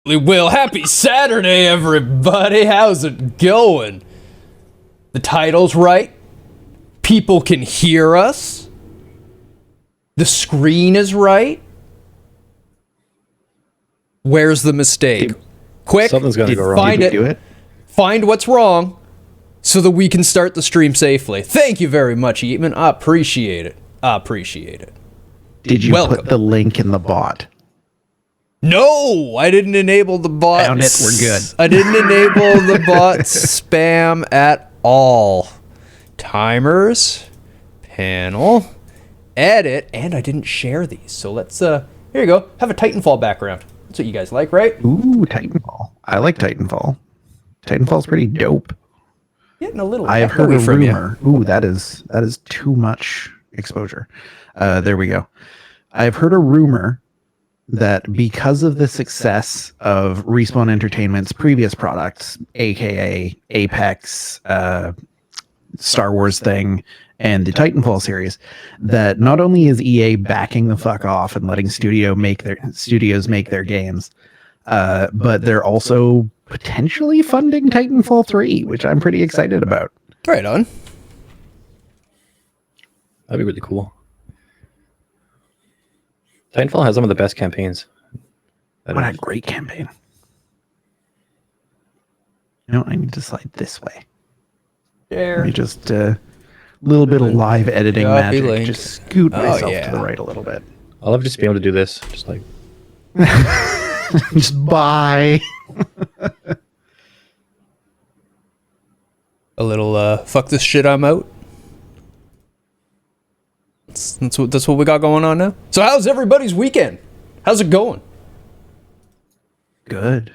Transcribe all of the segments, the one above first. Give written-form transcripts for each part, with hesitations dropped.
Well, happy Saturday, everybody. How's it going? The title's right. People can hear us. The screen is right. Where's the mistake? Quick, Something's gonna go wrong. find Did we it. do it? Find what's wrong so that we can start the stream safely. Thank you very much, Eatman. I appreciate it. Did you Welcome. put the link in the bot? No, I didn't enable the bot. Found it, we're good. I didn't enable the bot spam at all. Timers, panel, edit, and I didn't share these. So let's, here you go. Have a Titanfall background. That's what you guys like, right? Ooh, Titanfall. I like Titanfall. Titanfall's pretty dope. Getting a little I have heard echoey a from you. rumor. Ooh, that is too much exposure. There we go. I've heard a rumor that because of the success of Respawn Entertainment's previous products, aka Apex, Star Wars thing, and the Titanfall series, that not only is EA backing the fuck off and letting studios make their games, but they're also potentially funding Titanfall 3, which I'm pretty excited about. Right on. That'd be really cool. Titanfall has some of the best campaigns. What a great campaign. You know, I need to slide this way. Let me just a little bit of live editing Copy magic. link. Just scoot myself yeah. to the right a little bit. I love just being able to do this. Just like, Just bye. A little, fuck this shit, I'm out. That's what we got going on now. So how's everybody's weekend? How's it going? Good.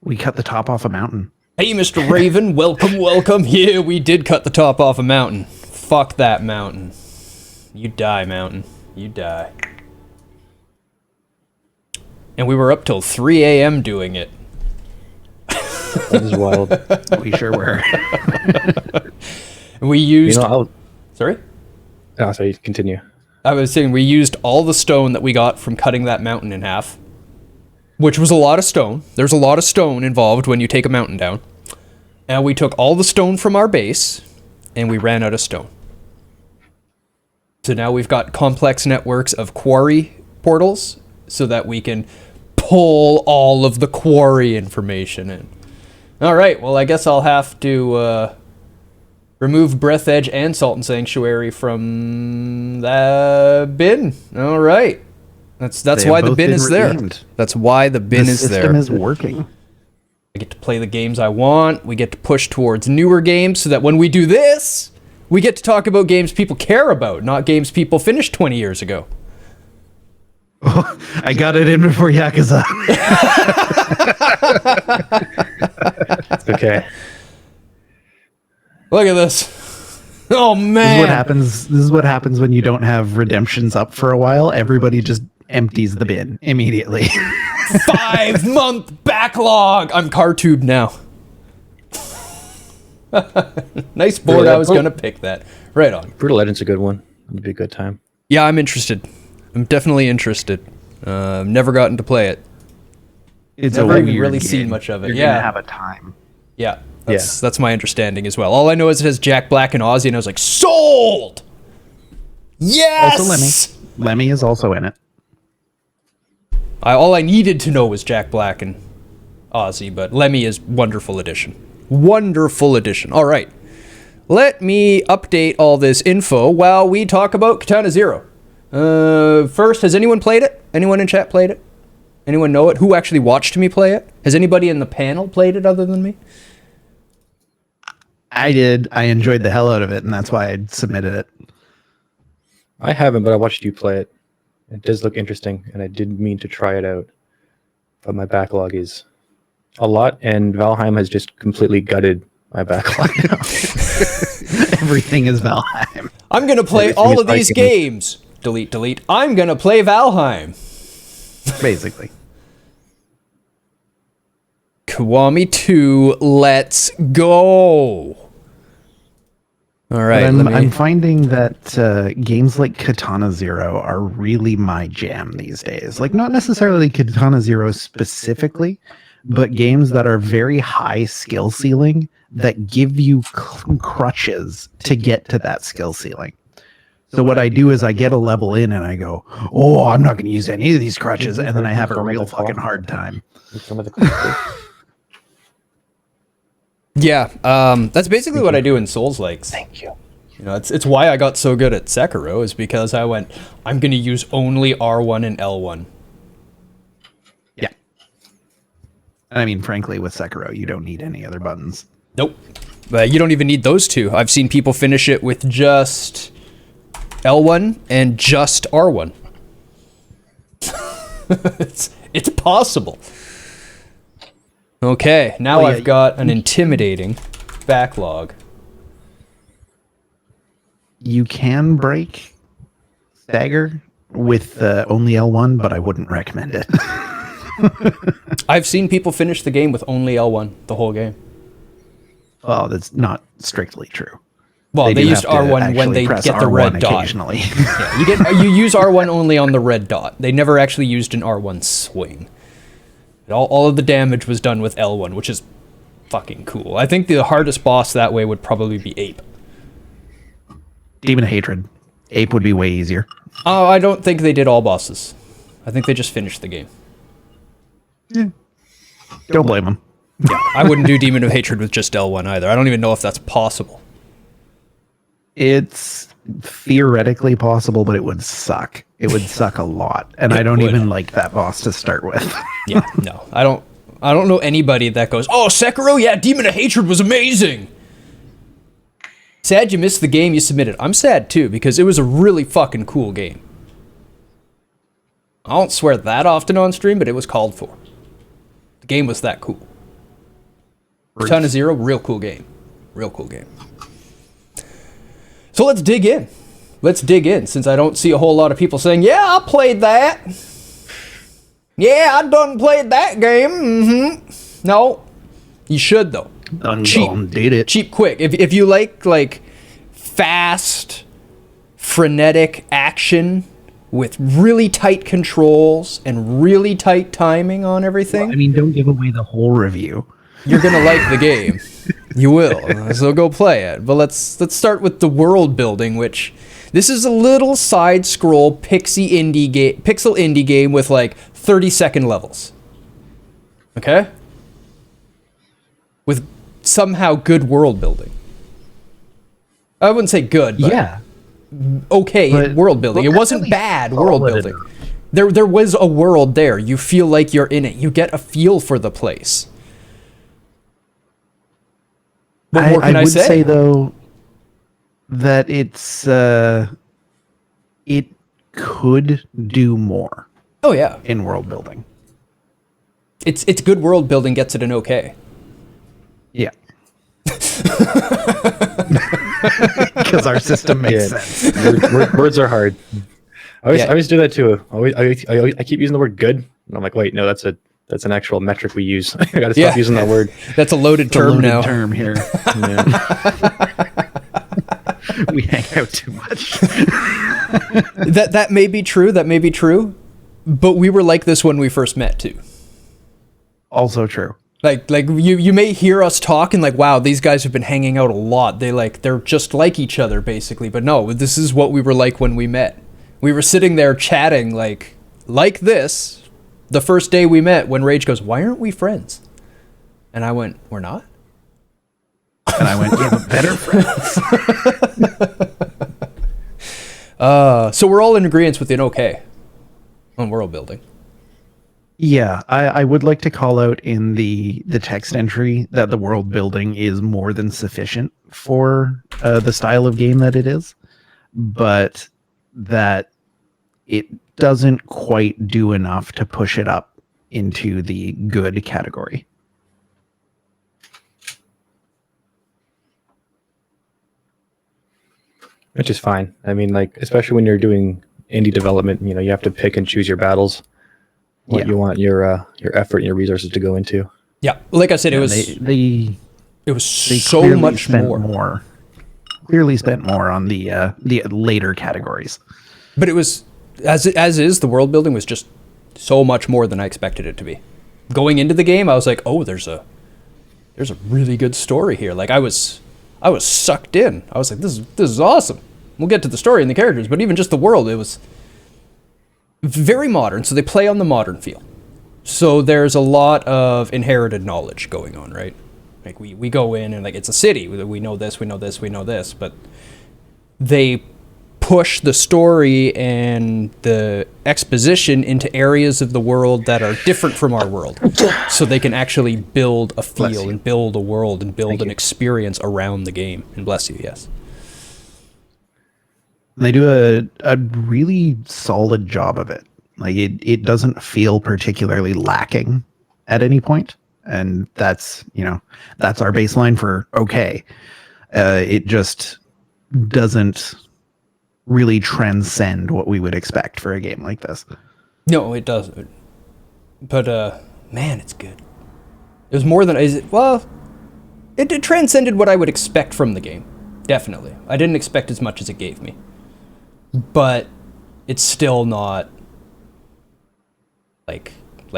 We cut the top off a mountain. Hey, Mr. Raven, welcome. Yeah, we did cut the top off a mountain. Fuck that mountain. You die, mountain. You die. And we were up till 3 a.m. doing it. that is wild. We sure were. And we used... Sorry? Oh, sorry, continue. I was saying we used all the stone that we got from cutting that mountain in half, which was a lot of stone. There's a lot of stone involved when you take a mountain down. And we took all the stone from our base, and we ran out of stone. So now we've got complex networks of quarry portals so that we can pull all of the quarry information in. All right, well, I guess I'll have to remove Breath Edge and Salt and Sanctuary from the bin. All right. That's They why have the both bin been is there. redeemed. That's why the bin The is there. system is working. I get to play the games I want. We get to push towards newer games so that when we do this, we get to talk about games people care about, not games people finished 20 years ago. I got it in before Yakuza. It's okay. Look at this. Oh, man. This is what happens when you don't have redemptions up for a while. Everybody just empties the bin immediately. 5-month backlog. I'm car-tubed now. Nice board. I was going to pick that. Right on. Brutal Legend's a good one. It'd be a good time. Yeah, I'm interested. I'm definitely interested. Never gotten to play it. It's Never a even weird really game. seen much of it. You're Yeah. gonna have a time. Yeah, that's my understanding as well. All I know is it has Jack Black and Ozzy, and I was like, sold! Yes! Also Lemmy is also in it. All I needed to know was Jack Black and Ozzy, but Lemmy is wonderful addition. Wonderful addition. All right. Let me update all this info while we talk about Katana Zero. First, has anyone played it? Anyone in chat played it? Anyone know it? Who actually watched me play it? Has anybody in the panel played it other than me? I did. I enjoyed the hell out of it, and that's why I submitted it. I haven't, but I watched you play it. It does look interesting, and I did mean to try it out. But my backlog is a lot, and Valheim has just completely gutted my backlog. Everything is Valheim. I'm going to play Everything all is of these Viking. games. Delete. I'm going to play Valheim. Basically. Kiwami 2, let's go. All right. I'm finding that games like Katana Zero are really my jam these days. Like, not necessarily Katana Zero specifically, but games that are very high skill ceiling that give you crutches to get to that skill ceiling. So what I do is I get a level in and I go, oh, I'm not going to use any of these crutches, and then I have a real fucking hard time. Yeah, that's basically what I do in Souls-likes. Thank you. You know, it's why I got so good at Sekiro, is because I went, I'm going to use only R1 and L1. Yeah. And I mean, frankly, with Sekiro, you don't need any other buttons. Nope. But you don't even need those two. I've seen people finish it with just L1 and just R1. it's possible. Okay, now I've got an intimidating backlog. You can break Stagger with only L1, but I wouldn't recommend it. I've seen people finish the game with only L1 the whole game. Oh, that's not strictly true. Well, they do used have to R1 when they press get the R1 red dot. occasionally. Yeah, you use R1 only on the red dot. They never actually used an R1 swing. All of the damage was done with L1, which is fucking cool. I think the hardest boss that way would probably be Ape. Demon of Hatred. Ape would be way easier. Oh, I don't think they did all bosses. I think they just finished the game. Don't blame them. Yeah, I wouldn't do Demon of Hatred with just L1 either. I don't even know if that's possible. It's theoretically possible, but it would suck. It would suck a lot. And I don't even like that boss to start with. Yeah, no. I don't know anybody that goes, oh, Sekiro, yeah, Demon of Hatred was amazing. Sad you missed the game you submitted. I'm sad too, because it was a really fucking cool game. I don't swear that often on stream, but it was called for. The game was that cool. Katana Zero, real cool game. Real cool game. So let's dig in. Let's dig in, since I don't see a whole lot of people saying, yeah, I played that. Yeah, I done played that game. Mm-hmm. No. You should, though. Did it. Cheap, quick. If you like fast, frenetic action with really tight controls and really tight timing on everything, Well, I mean, don't give away the whole review. you're gonna like the game. You will. So go play it. But let's start with the world building, which this is a little side scroll pixel indie game with like 30-second levels. Okay? With somehow good world building. I wouldn't say good, but Yeah. okay But world building. It wasn't really bad world solid building. There was a world there. You feel like you're in it. You get a feel for the place. What more can I would say? say though that it could do more Oh yeah. in world building. It's good world building gets it an okay. Yeah. Because our system makes sense. Words are hard. I Yeah. always do that too. I keep using the word good, and I'm like, wait, no, that's an actual metric we use. I gotta stop using that word. That's a loaded term Loaded now. term here. Yeah. We hang out too much. That may be true. That may be true. But we were like this when we first met too. Also true. Like you may hear us talk and like, wow, these guys have been hanging out a lot. They're just like each other basically. But no, this is what we were like when we met. We were sitting there chatting like this the first day we met when Rage goes, why aren't we friends? And I went, we're not? And I went, yeah, but better friends. So we're all in agreement with an okay on world building. Yeah, I would like to call out in the text entry that the world building is more than sufficient for the style of game that it is, but that it doesn't quite do enough to push it up into the good category. Which is fine. I mean, like, especially when you're doing indie development, you know, you have to pick and choose your battles, what you want your effort and your resources to go into. Yeah, like I said, it was They it was so clearly much spent more. more clearly spent more on the later categories. But it was, as is, the world building was just so much more than I expected it to be. Going into the game, I was like, oh, there's a really good story here. Like I was sucked in. I was like, this is awesome. We'll get to the story and the characters, but even just the world, it was very modern. So they play on the modern feel. So there's a lot of inherited knowledge going on, right? Like we go in and like it's a city. We know this, we know this, we know this, but they push the story and the exposition into areas of the world that are different from our world. So they can actually build a feel and build a world and build an experience around the game. And bless you, yes. They do a really solid job of it. Like it doesn't feel particularly lacking at any point. And that's our baseline for okay. It just doesn't really transcend what we would expect for a game like this. No, it doesn't. But man, it's good. It was more than it transcended what I would expect from the game. Definitely. I didn't expect as much as it gave me. But it's still not like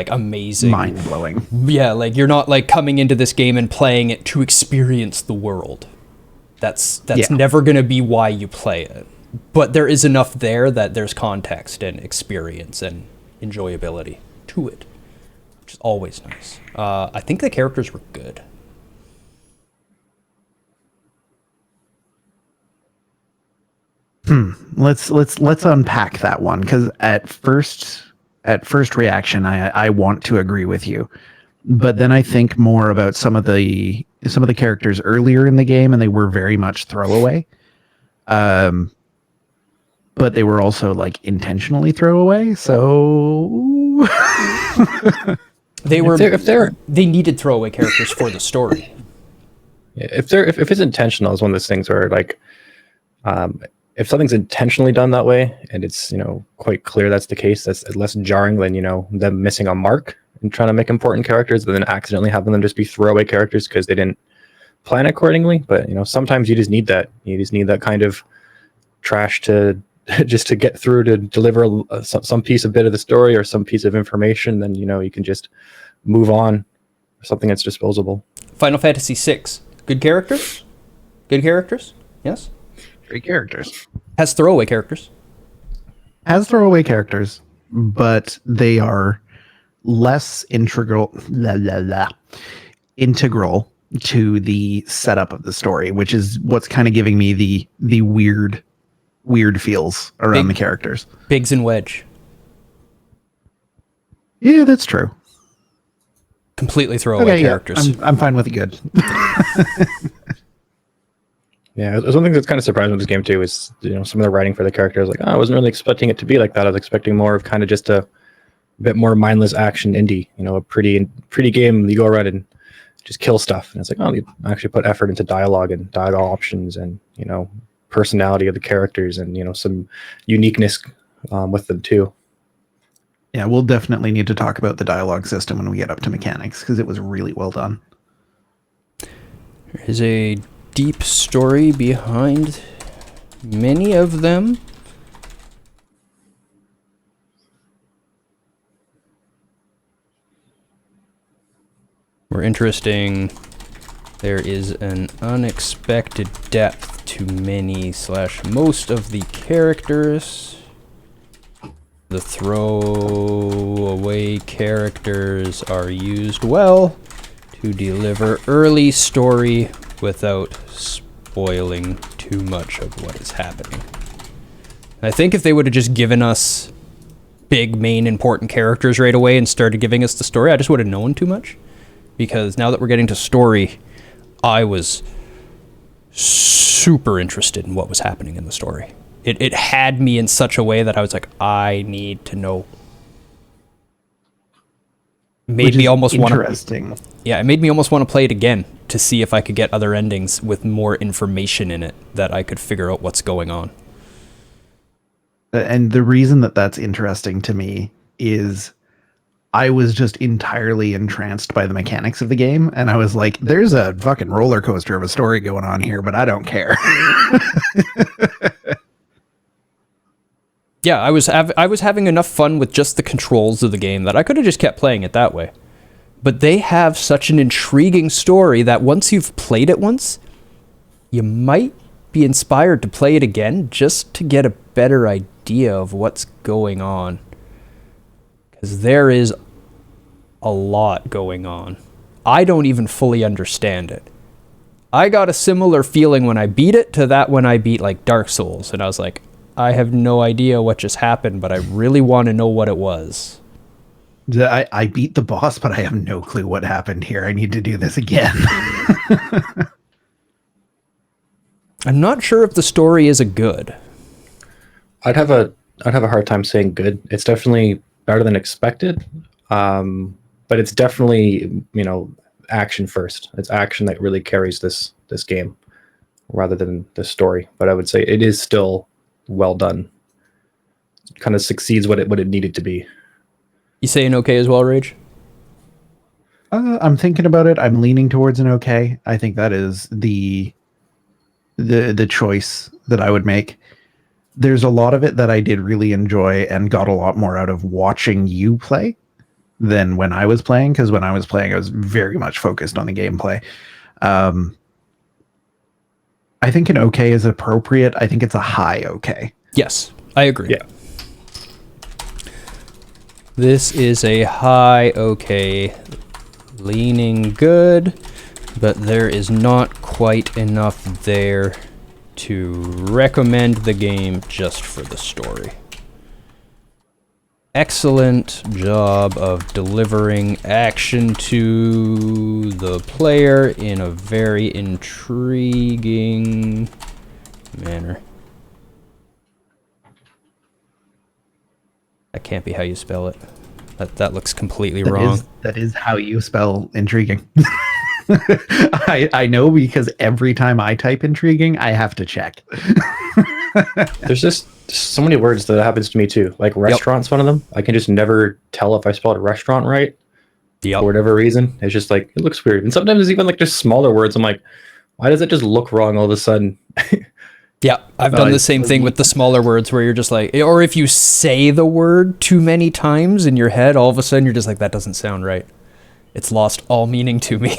amazing, mind-blowing. Yeah, like you're not like coming into this game and playing it to experience the world. That's never going to be why you play it. But there is enough there that there's context and experience and enjoyability to it, which is always nice. I think the characters were good. Let's unpack that one, because at first reaction, I want to agree with you, but then I think more about some of the characters earlier in the game, and they were very much throwaway. But they were also like intentionally throwaway. So they needed throwaway characters for the story. Yeah, if it's intentional, it's one of those things where like, if something's intentionally done that way and it's quite clear that's the case, that's less jarring than them missing a mark and trying to make important characters, but then accidentally having them just be throwaway characters because they didn't plan accordingly. But sometimes you just need that. You just need that kind of trash to just to get through to deliver some piece of bit of the story or some piece of information. Then you can just move on. Something that's disposable. Final Fantasy VI, good characters, yes. Great characters. Has throwaway characters, but they are less integral to the setup of the story, which is what's kind of giving me the weird feels around the characters. Biggs and Wedge. Yeah, that's true. Completely throwaway characters. Yeah, I'm fine with it. Good. Yeah, it was one thing that's kind of surprising with this game too. Is some of the writing for the characters, like I wasn't really expecting it to be like that. I was expecting more of kind of just a bit more mindless action indie. A pretty game. You go around and just kill stuff, and it's like, oh, you actually put effort into dialogue and dialogue options and personality of the characters and some uniqueness with them too. Yeah, we'll definitely need to talk about the dialogue system when we get up to mechanics, because it was really well done. There is a deep story behind many of them. More interesting, there is an unexpected depth to many / most of the characters. The throwaway characters are used well to deliver early story without spoiling too much of what is happening. I think if they would have just given us big, main, important characters right away and started giving us the story, I just would have known too much. Because now that we're getting to story, I was super interested in what was happening in the story. It had me in such a way that I was like, I need to know. Made me almost want to. Yeah, it made me almost want to play it again to see if I could get other endings with more information in it that I could figure out what's going on. And the reason that that's interesting to me is I was just entirely entranced by the mechanics of the game, and I was like, "There's a fucking roller coaster of a story going on here, but I don't care." Yeah, I was having enough fun with just the controls of the game that I could have just kept playing it that way. But they have such an intriguing story that once you've played it once, you might be inspired to play it again just to get a better idea of what's going on. Because there is a lot going on. I don't even fully understand it. I got a similar feeling when I beat it to that when I beat like Dark Souls, and I was like, I have no idea what just happened, but I really want to know what it was. I beat the boss, but I have no clue what happened here. I need to do this again. I'm not sure if the story is a good. I'd have a hard time saying good. It's definitely better than expected, but it's definitely, action first. It's action that really carries this game rather than the story. But I would say it is still well done. It kind of succeeds what it needed to be. You saying okay as well, Rage? I'm thinking about it. I'm leaning towards an okay. I think that is the choice that I would make. There's a lot of it that I did really enjoy and got a lot more out of watching you play than when I was playing, because when I was playing, I was very much focused on the gameplay. I think an okay is appropriate. I think it's a high okay. Yes, I agree. Yeah. This is a high okay, leaning good, but there is not quite enough there to recommend the game just for the story. Excellent job of delivering action to the player in a very intriguing manner. That can't be how you spell it. That looks completely wrong. That is how you spell intriguing. I know, because every time I type intriguing, I have to check. There's just so many words that happens to me too. Like restaurant's one of them. I can just never tell if I spelled restaurant right. For whatever reason. It's just like, it looks weird. And sometimes it's even like just smaller words. I'm like, why does it just look wrong all of a sudden? Yeah, I've done the same thing with the smaller words where you're just like, or if you say the word too many times in your head, all of a sudden you're just like, that doesn't sound right. It's lost all meaning to me.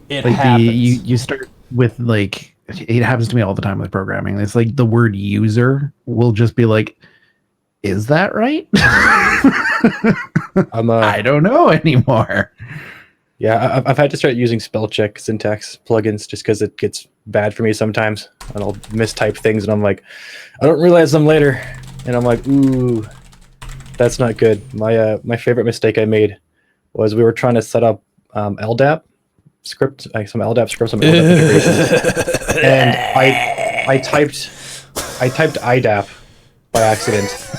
It like happens. You start with like, it happens to me all the time with programming. It's like the word user will just be like, is that right? I don't know anymore. Yeah, I've had to start using spell check syntax plugins just because it gets bad for me sometimes. And I'll mistype things and I'm like, I don't realize them later. And I'm like, ooh, that's not good. My favorite mistake I made was we were trying to set up LDAP script, some LDAP scripts, some LDAP integrations. And I typed IDAP by accident.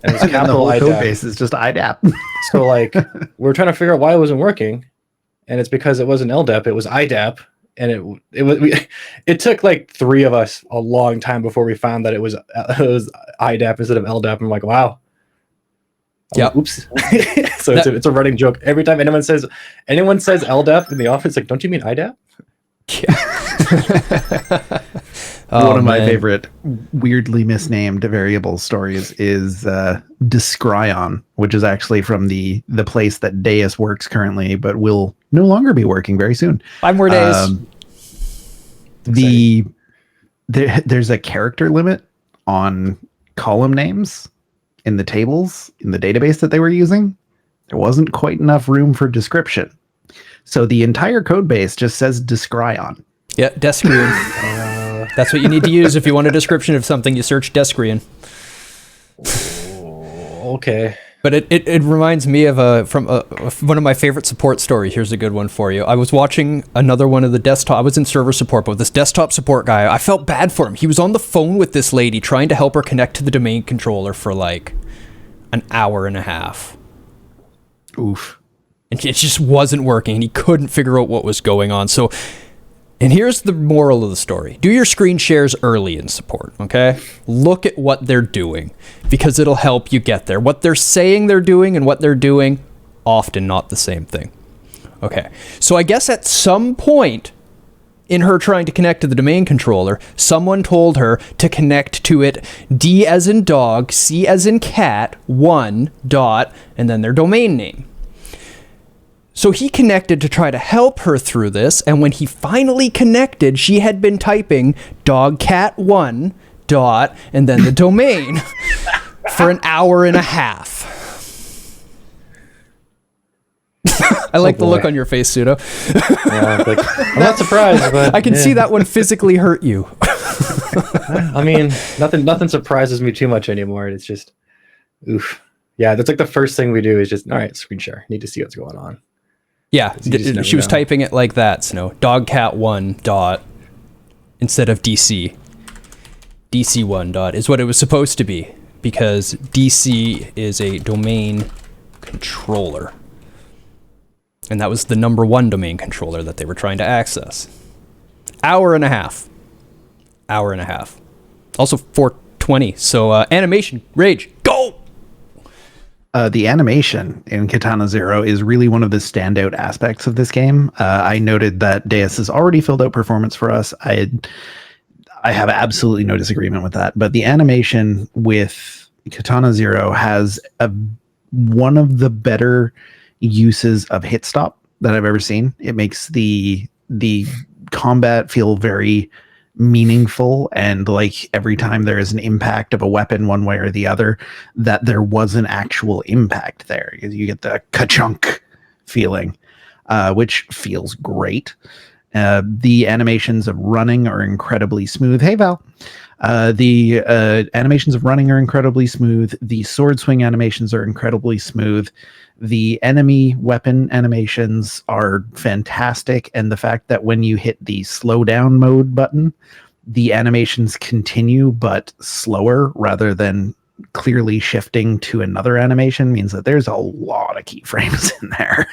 And it's capital the whole IDAP. code base is just IDAP. So like we're trying to figure out why it wasn't working, and it's because it wasn't LDAP, it was IDAP, and it took like 3 of us a long time before we found that it was IDAP instead of LDAP. I'm like, wow. Yeah. Oops. So it's a running joke every time anyone says LDAP in the office. Like, don't you mean IDAP? Yeah. One of my favorite weirdly misnamed variable stories is Discryon, which is actually from the place that Deus works currently, but will no longer be working very soon. 5 more days. There's a character limit on column names in the tables in the database that they were using. There wasn't quite enough room for description. So the entire code base just says Discryon. Yeah, Descrian. That's what you need to use if you want a description of something. You search Descrian. Okay. But it reminds me of one of my favorite support stories. Here's a good one for you. I was watching another one of the desktop. I was in server support, but with this desktop support guy, I felt bad for him. He was on the phone with this lady trying to help her connect to the domain controller for like an hour and a half. Oof. And it just wasn't working, and he couldn't figure out what was going on. So And here's the moral of the story. Do your screen shares early in support, okay? Look at what they're doing, because it'll help you get there. What they're saying they're doing and what they're doing, often not the same thing. Okay, so I guess at some point in her trying to connect to the domain controller, someone told her to connect to it D as in dog, C as in cat, 1 dot, and then their domain name. So he connected to try to help her through this, and when he finally connected, she had been typing dogcat1 dot and then the domain for an hour and a half. I like the look on your face, Pseudo. Yeah, like, I'm not surprised, but I can see that one physically hurt you. I mean, nothing surprises me too much anymore. It's just, oof. Yeah, that's like the first thing we do is just, all right, screen share. Need to see what's going on. Yeah, she was typing it like that, Snow. Dogcat1 dot instead of DC. DC1 dot is what it was supposed to be, because DC is a domain controller. And that was the number 1 domain controller that they were trying to access. Hour and a half. Also 420. So animation, Rage, go! The animation in Katana Zero is really one of the standout aspects of this game. I noted that Deus has already filled out performance for us. I have absolutely no disagreement with that. But the animation with Katana Zero has one of the better uses of hit stop that I've ever seen. It makes the combat feel very meaningful, and like every time there is an impact of a weapon one way or the other, that there was an actual impact there. You get the ka-chunk feeling, which feels great. The animations of running are incredibly smooth. Hey, Val. The animations of running are incredibly smooth. The sword swing animations are incredibly smooth. The enemy weapon animations are fantastic. And the fact that when you hit the slow down mode button, the animations continue, but slower rather than clearly shifting to another animation means that there's a lot of keyframes in there.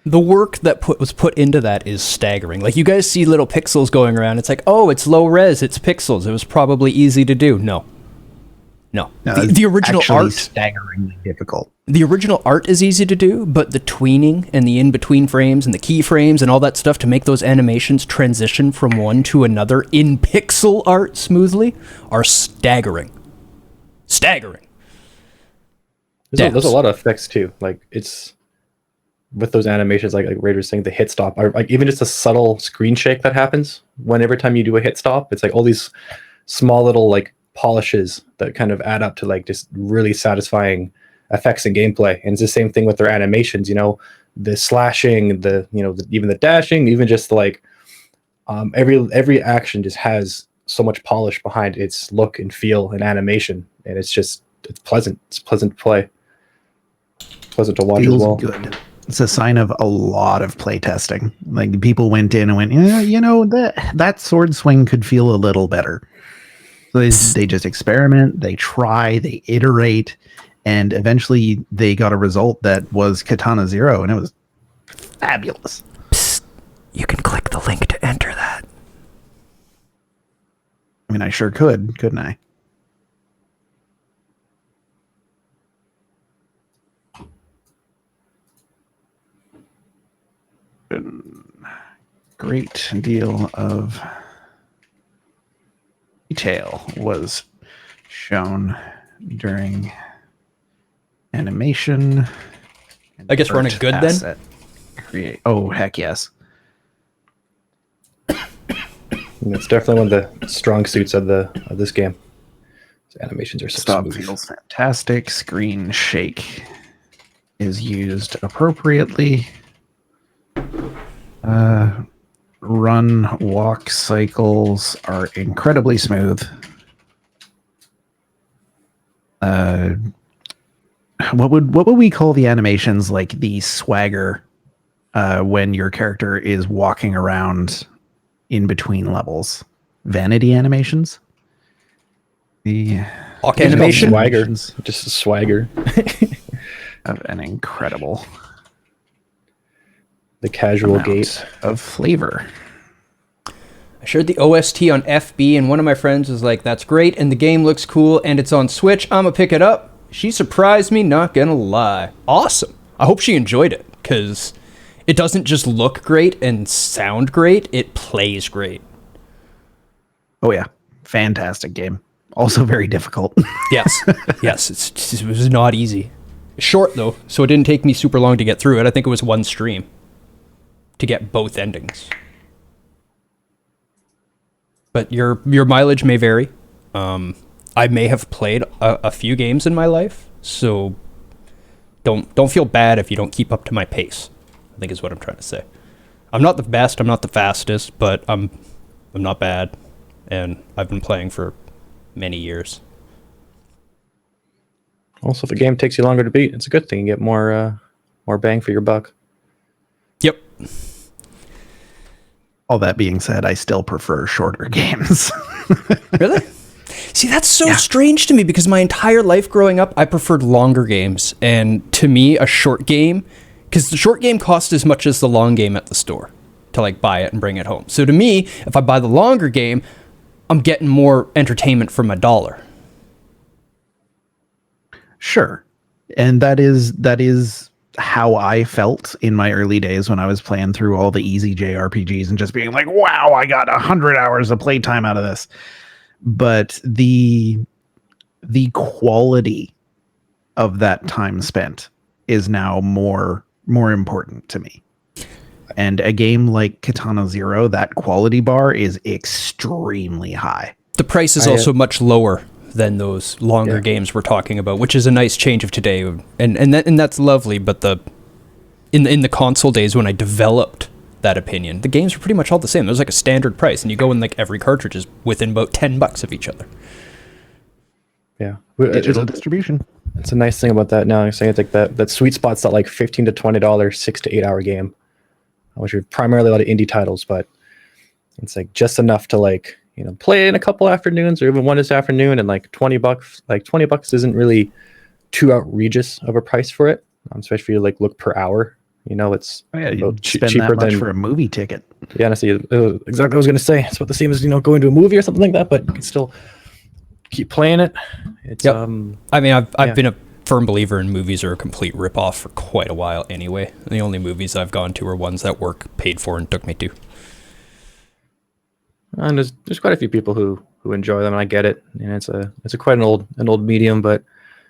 The work that was put into that is staggering. Like, you guys see little pixels going around. It's like, oh, it's low res, it's pixels. It was probably easy to do. No. The original art, staggeringly difficult. The original art is easy to do, but the tweening and the in-between frames and the keyframes and all that stuff to make those animations transition from one to another in pixel art smoothly are staggering. There's a lot of effects too. Like, it's with those animations, like Raider's saying, the hit stop, or like even just a subtle screen shake that happens every time you do a hit stop. It's like all these small little like polishes that kind of add up to like just really satisfying effects and gameplay. And it's the same thing with their animations, the slashing, even the dashing, even just like every action just has so much polish behind its look and feel and animation, and it's pleasant to play, pleasant to watch. Feels as well. Good. It's a sign of a lot of play testing. Like, people went in and went, that sword swing could feel a little better. So they just experiment, they try, they iterate, and eventually they got a result that was Katana Zero, and it was fabulous. Psst, you can click the link to enter that. I mean, I sure could, couldn't I? Great deal of detail was shown during animation. I guess running good then? Create. Oh, heck yes. It's definitely one of the strong suits of this game. Its animations are so Stop smooth. feels fantastic. Screen shake is used appropriately. Run walk cycles are incredibly smooth. What would we call the animations, like the swagger when your character is walking around in between levels? Vanity animations? The walk animation? Swagger. Just a swagger. Of an incredible the casual amount gate of flavor. I shared the OST on FB, and one of my friends was like, "That's great, and the game looks cool, and it's on Switch. I'ma pick it up." She surprised me, not gonna lie. Awesome. I hope she enjoyed it, because it doesn't just look great and sound great, it plays great. Oh yeah, fantastic game. Also very difficult. Yes, yes, it was not easy. Short, though, so it didn't take me super long to get through it. I think it was one stream to get both endings. But your mileage may vary. I may have played a few games in my life, so don't feel bad if you don't keep up to my pace, I think is what I'm trying to say. I'm not the best, I'm not the fastest, but I'm not bad, and I've been playing for many years. Also, if a game takes you longer to beat, it's a good thing. You get more bang for your buck. Yep. All that being said, I still prefer shorter games. Really? See, that's so strange to me, because my entire life growing up, I preferred longer games. And to me, a short game, because the short game costs as much as the long game at the store to like buy it and bring it home. So to me, if I buy the longer game, I'm getting more entertainment for my dollar. Sure. And that is how I felt in my early days when I was playing through all the easy JRPGs and just being like, wow, I got 100 hours of playtime out of this. But the quality of that time spent is now more important to me. And a game like Katana Zero, that quality bar is extremely high. The price is also much lower than those longer games we're talking about, which is a nice change of today, and that's lovely. But in the console days when I developed that opinion, the games were pretty much all the same. It was like a standard price, and you go in like every cartridge is within about $10 of each other. Yeah, Digital distribution. It's a nice thing about that now. I'm saying it's like that sweet spot's that like $15 to $20 6 to 8 hour game, which are primarily a lot of indie titles, but it's like just enough to like, you know, play in a couple afternoons or even one this afternoon, and like $20. Like $20 isn't really too outrageous of a price for it, especially if you like look per hour. You know, it's you spend cheaper that much than for a movie ticket. Yeah, honestly, exactly what I was going to say. It's about the same as, you know, going to a movie or something like that, but you can still keep playing it. It's I mean, I've been a firm believer in movies are a complete ripoff for quite a while anyway. The only movies I've gone to are ones that work paid for and took me to. And there's quite a few people who enjoy them, and I get it. And it's a quite an old medium, but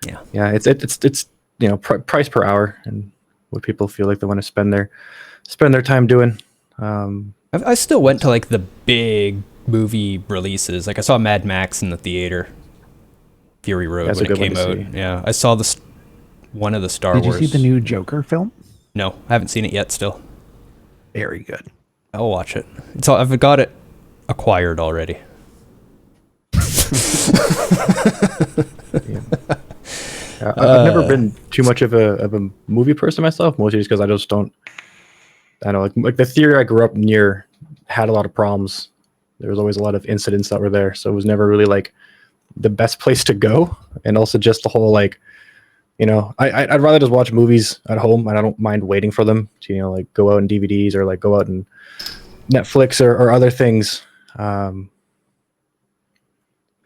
yeah, it's you know, price per hour and what people feel like they want to spend their time doing. I still went to like the big movie releases. Like I saw Mad Max in the theater, Fury Road, when it came out. Yeah, I saw one of the Star Wars. Did you see the new Joker film? No, I haven't seen it yet. Still, very good. I'll watch it. I've got it acquired already. I've never been too much of a movie person myself, mostly just because I just don't. I don't know, like the theater I grew up near had a lot of problems. There was always a lot of incidents that were there, so it was never really like the best place to go. And also just the whole like, you know, I'd rather just watch movies at home, and I don't mind waiting for them to, you know, like go out in DVDs or like go out and Netflix or other things. But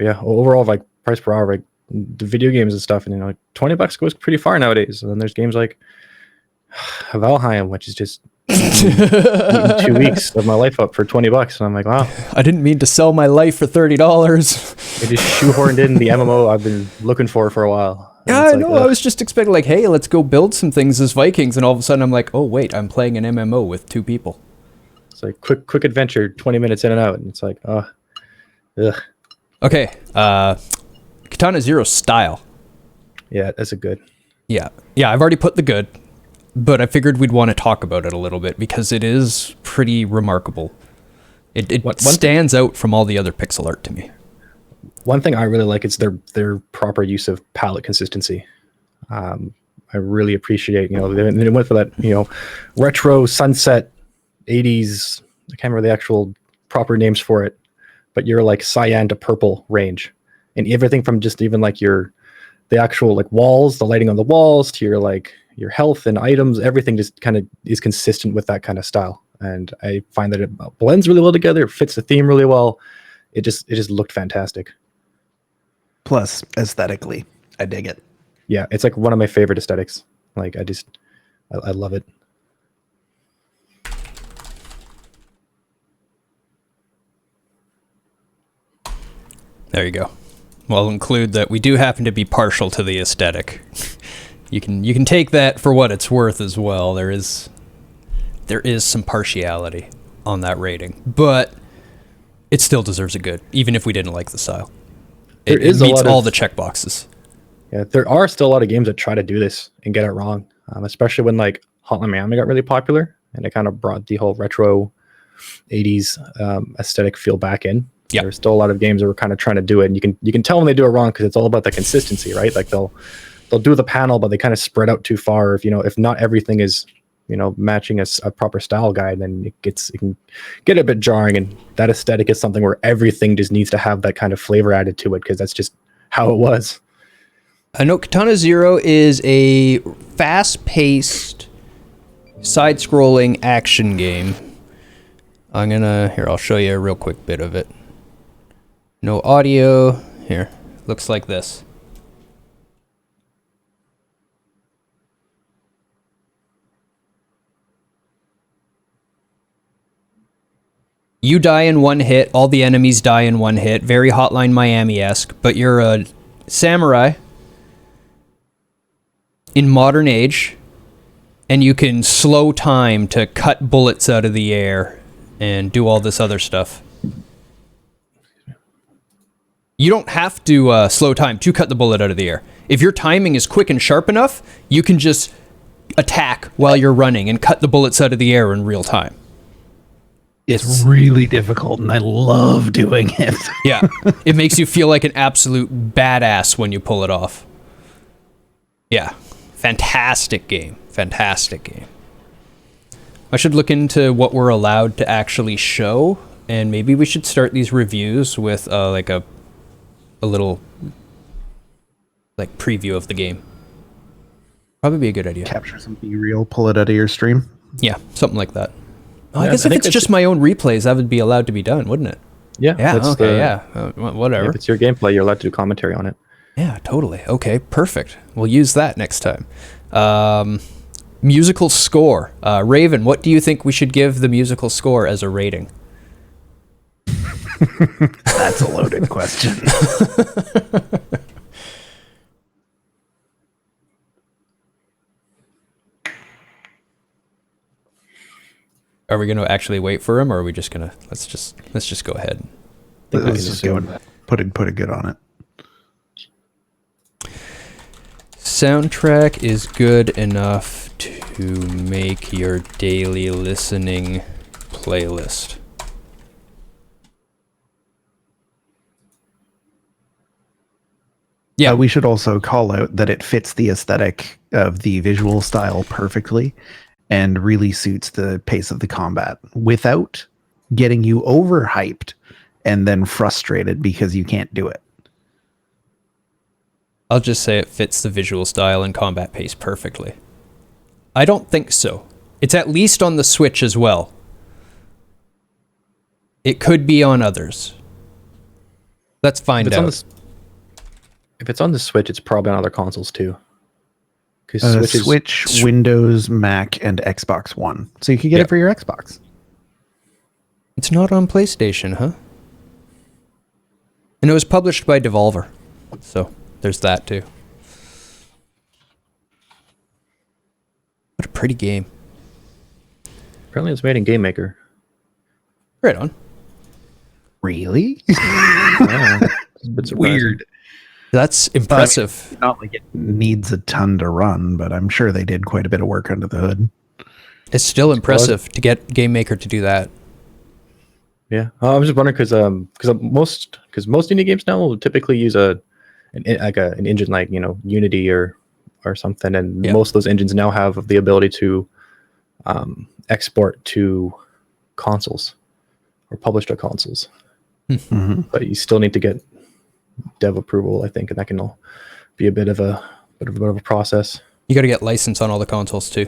yeah, overall, like price per hour, like the video games and stuff, and you know, like $20 goes pretty far nowadays. And then there's games like Valheim, which is just eating 2 weeks of my life up for $20, and I'm like, wow. I didn't mean to sell my life for $30. It just shoehorned in the MMO I've been looking for a while. Yeah, I know. I was just expecting like, hey, let's go build some things as Vikings, and all of a sudden I'm like, oh wait, I'm playing an MMO with 2 people. It's like quick adventure, 20 minutes in and out, and it's like, oh, ugh. Okay, Katana Zero style. Yeah, that's a good. Yeah, I've already put the good, but I figured we'd want to talk about it a little bit because it is pretty remarkable. It stands out from all the other pixel art to me. One thing I really like is their proper use of palette consistency. I really appreciate, you know, they went for that, you know, retro sunset 80s. I can't remember the actual proper names for it, but you're like cyan to purple range, and everything from just even like the actual like walls, the lighting on the walls, to your like your health and items, everything just kind of is consistent with that kind of style. And I find that it blends really well together. It fits the theme really well. It just looked fantastic. Plus, aesthetically, I dig it. Yeah, it's like one of my favorite aesthetics. Like I love it. There you go. Well, I'll include that we do happen to be partial to the aesthetic. You can take that for what it's worth as well. There is some partiality on that rating, but it still deserves a good, even if we didn't like the style. It meets all the check boxes. Yeah, there are still a lot of games that try to do this and get it wrong, especially when like Hotline Miami got really popular and it kind of brought the whole retro 80s aesthetic feel back in. Yeah, there's still a lot of games that were kind of trying to do it, and you can tell when they do it wrong because it's all about the consistency, right? Like they'll do the panel, but they kind of spread out too far. If not everything is matching a proper style guide, then it can get a bit jarring. And that aesthetic is something where everything just needs to have that kind of flavor added to it because that's just how it was. I know Katana Zero is a fast-paced, side-scrolling action game. I'll show you a real quick bit of it. No audio. Here, looks like this. You die in one hit, all the enemies die in one hit. Very Hotline Miami-esque, but you're a samurai in modern age, and you can slow time to cut bullets out of the air and do all this other stuff. You don't have to slow time to cut the bullet out of the air. If your timing is quick and sharp enough, you can just attack while you're running and cut the bullets out of the air in real time. It's really difficult, and I love doing it. Yeah, it makes you feel like an absolute badass when you pull it off. Yeah, fantastic game. Fantastic game. I should look into what we're allowed to actually show, and maybe we should start these reviews with like a little like preview of the game. Probably be a good idea. Capture some B-reel, pull it out of your stream. Yeah, something like that. Oh, Yeah, I guess I if think it's just my own replays, that would be allowed to be done, wouldn't it? Yeah. Yeah. Okay. Whatever. If it's your gameplay, you're allowed to do commentary on it. Yeah, totally. Okay, perfect. We'll use that next time. Musical score. Raven, what do you think we should give the musical score as a rating? That's a loaded question. Are we going to actually wait for him, or are we just going to let's just go ahead? Let's just go and put a good on it. Soundtrack is good enough to make your daily listening playlist. Yeah, we should also call out that it fits the aesthetic of the visual style perfectly and really suits the pace of the combat without getting you overhyped and then frustrated because you can't do it. I'll just say it fits the visual style and combat pace perfectly. I don't think so. It's at least on the Switch as well. It could be on others. Let's find out. If it's on the Switch, it's probably on other consoles too. Because Switch, Windows, Mac, and Xbox One. So you could get it for your Xbox. It's not on PlayStation, huh? And it was published by Devolver. So there's that too. What a pretty game. Apparently it's made in Game Maker. Right on. Really? Yeah, it's a bit surprising. Weird. That's impressive. I mean, not like it needs a ton to run, but I'm sure they did quite a bit of work under the hood. It's still impressive to get Game Maker to do that. Yeah, I was just wondering because most indie games now will typically use an engine like Unity or something, and most of those engines now have the ability to export to consoles or publish to consoles. Mm-hmm. But you still need to get dev approval, I think, and that can all be a bit of a process. You got to get license on all the consoles too.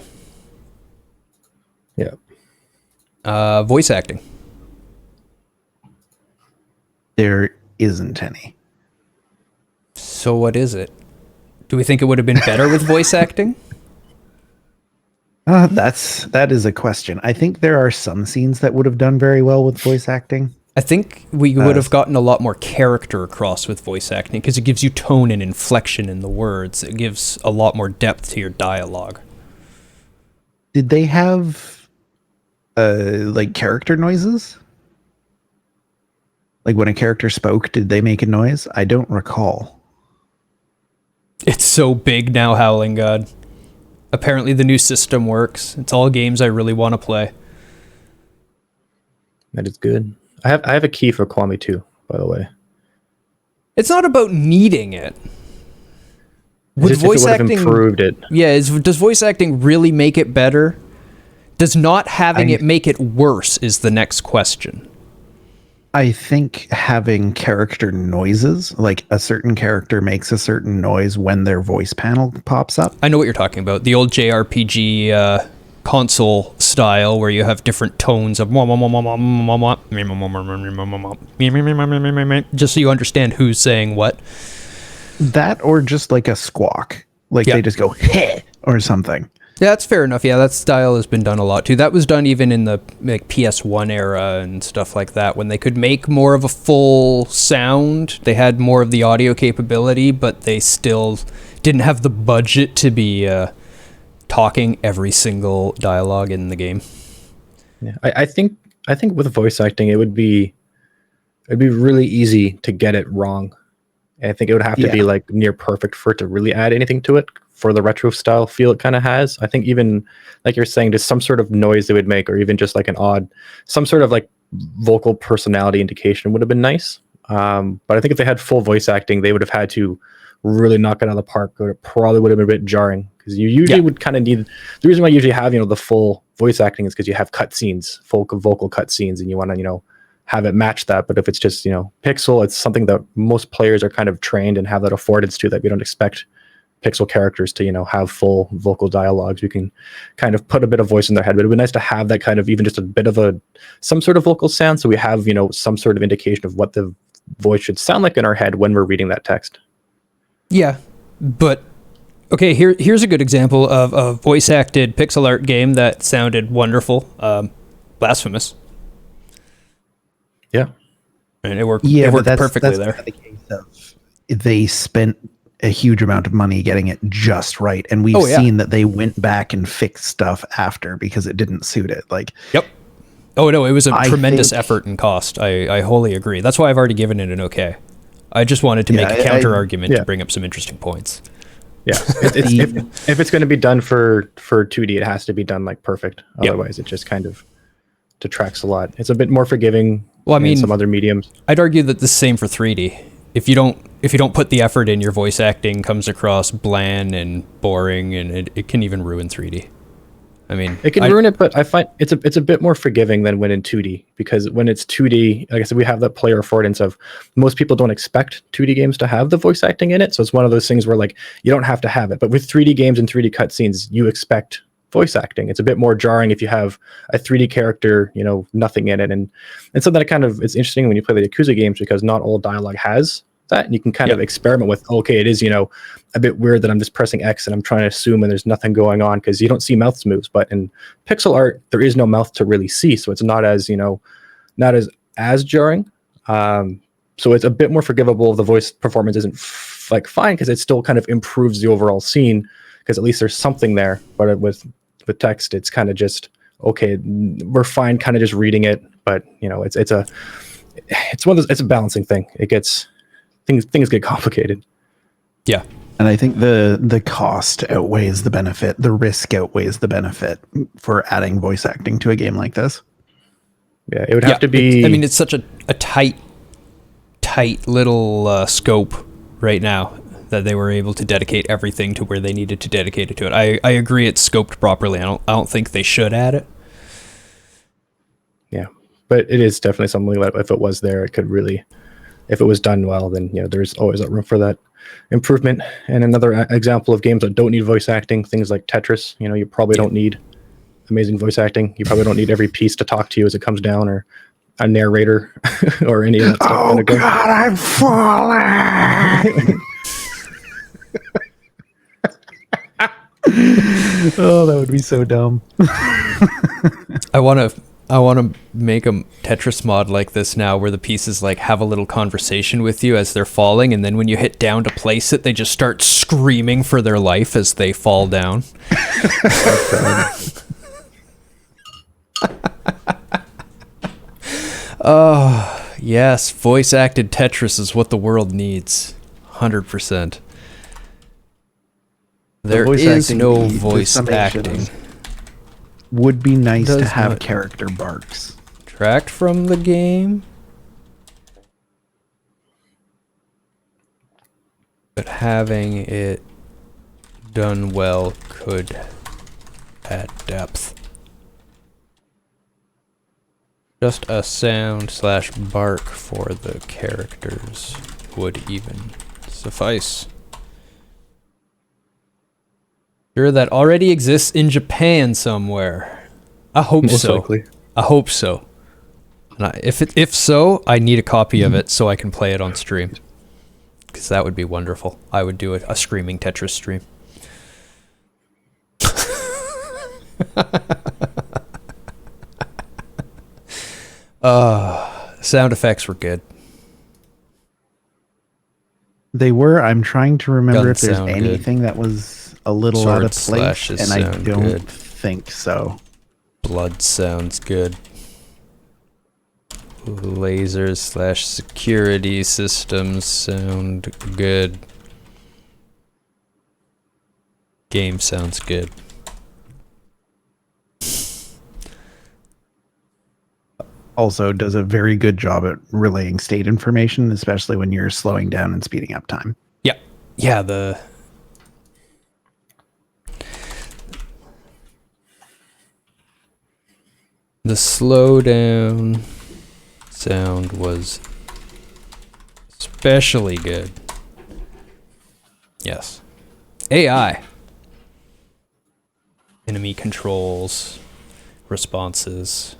Yeah. Voice acting. There isn't any. So what is it? Do we think it would have been better with voice acting? That is a question. I think there are some scenes that would have done very well with voice acting. I think we would have gotten a lot more character across with voice acting because it gives you tone and inflection in the words. It gives a lot more depth to your dialogue. Did they have like character noises? Like when a character spoke, did they make a noise? I don't recall. It's so big now, Howling God. Apparently the new system works. It's all games I really want to play. That is good. I have a key for Kwame too, by the way. It's not about needing it. With Just if voice it would have acting, improved it. yeah, does voice acting really make it better? Does not having it make it worse is the next question. I think having character noises, like a certain character makes a certain noise when their voice panel pops up. I know what you're talking about. The old JRPG console style where you have different tones of just so you understand who's saying what. That or just like a squawk. Like they just go heh or something. Yeah, that's fair enough. Yeah, that style has been done a lot too. That was done even in the like PS1 era and stuff like that when they could make more of a full sound. They had more of the audio capability, but they still didn't have the budget to be talking every single dialogue in the game. Yeah, I think with voice acting, it would be really easy to get it wrong. And I think it would have to be like near perfect for it to really add anything to it for the retro style feel it kind of has. I think even like you're saying, just some sort of noise they would make, or even just like some sort of like vocal personality indication would have been nice. But I think if they had full voice acting, they would have had to really knock it out of the park. Or it probably would have been a bit jarring because you usually would kind of need. The reason why you usually have the full voice acting is because you have cutscenes, full vocal cutscenes, and you want to have it match that. But if it's just pixel, it's something that most players are kind of trained and have that affordance to, that we don't expect pixel characters to have full vocal dialogues. We can kind of put a bit of voice in their head, but it would be nice to have that kind of even just a bit of some sort of vocal sound, so we have some sort of indication of what the voice should sound like in our head when we're reading that text. Yeah, but okay, here's a good example of a voice acted pixel art game that sounded wonderful. Blasphemous. Yeah, and it worked. It worked perfectly that's there. The case of they spent a huge amount of money getting it just right, and we've seen that they went back and fixed stuff after because it didn't suit it. Like, yep. Oh no, it was a tremendous effort and cost. I wholly agree. That's why I've already given it an okay. I just wanted to make a counter argument to bring up some interesting points. Yeah, if it's going to be done for 2D, it has to be done like perfect. Otherwise, it just kind of detracts a lot. It's a bit more forgiving. Well, I mean, some other mediums. I'd argue that the same for 3D. If you don't put the effort in, your voice acting comes across bland and boring, and it can even ruin 3D. I mean, it can ruin it, but I find it's a bit more forgiving than when in 2D, because when it's 2D, like I said, we have that player affordance of most people don't expect 2D games to have the voice acting in it. So it's one of those things where like you don't have to have it, but with 3D games and 3D cutscenes, you expect voice acting. It's a bit more jarring if you have a 3D character, nothing in it, and so that it's interesting when you play the Yakuza games because not all dialogue has that, and you can kind of experiment with, okay, it is a bit weird that I'm just pressing X and I'm trying to assume and there's nothing going on because you don't see mouth moves, but in pixel art there is no mouth to really see, so it's not as not as jarring. So it's a bit more forgivable. The voice performance isn't fine because it still kind of improves the overall scene because at least there's something there, but with text it's kind of just okay, we're fine kind of just reading it, but it's one of those, it's a balancing thing. It gets things get complicated. Yeah. And I think the cost outweighs the benefit. The risk outweighs the benefit for adding voice acting to a game like this. Yeah, it would have to be. It's such a tight little scope right now that they were able to dedicate everything to where they needed to dedicate it to it. I agree it's scoped properly. I don't think they should add it. Yeah, but it is definitely something that if it was there, it could really, if it was done well, then there's always a room for that. improvement. And another example of games that don't need voice acting, things like Tetris. You probably don't need amazing voice acting. You probably don't need every piece to talk to you as it comes down, or a narrator, or any of that stuff. Oh God, I'm falling. Oh, that would be so dumb. I want to make a Tetris mod like this now, where the pieces like have a little conversation with you as they're falling, and then when you hit down to place it, they just start screaming for their life as they fall down. Oh, yes, voice acted Tetris is what the world needs. 100%. There is no voice acting. Would be nice to Does have not. character barks. Tracked from the game. But having it done well could add depth. Just a sound/bark for the characters would even suffice. Sure, that already exists in Japan somewhere. I hope Most so. likely. I hope so. And if so, I need a copy of it so I can play it on stream. Because that would be wonderful. I would do a screaming Tetris stream. Sound effects were good. They were. I'm trying to remember Guns if there's sound anything that was a little out of Swords, place, slashes and I sound don't good. think so. Blood sounds good. Lasers/security systems sound good. Game sounds good. Also does a very good job at relaying state information, especially when you're slowing down and speeding up time. Yeah. Yeah, the slowdown sound was especially good. Yes. AI. Enemy controls, responses.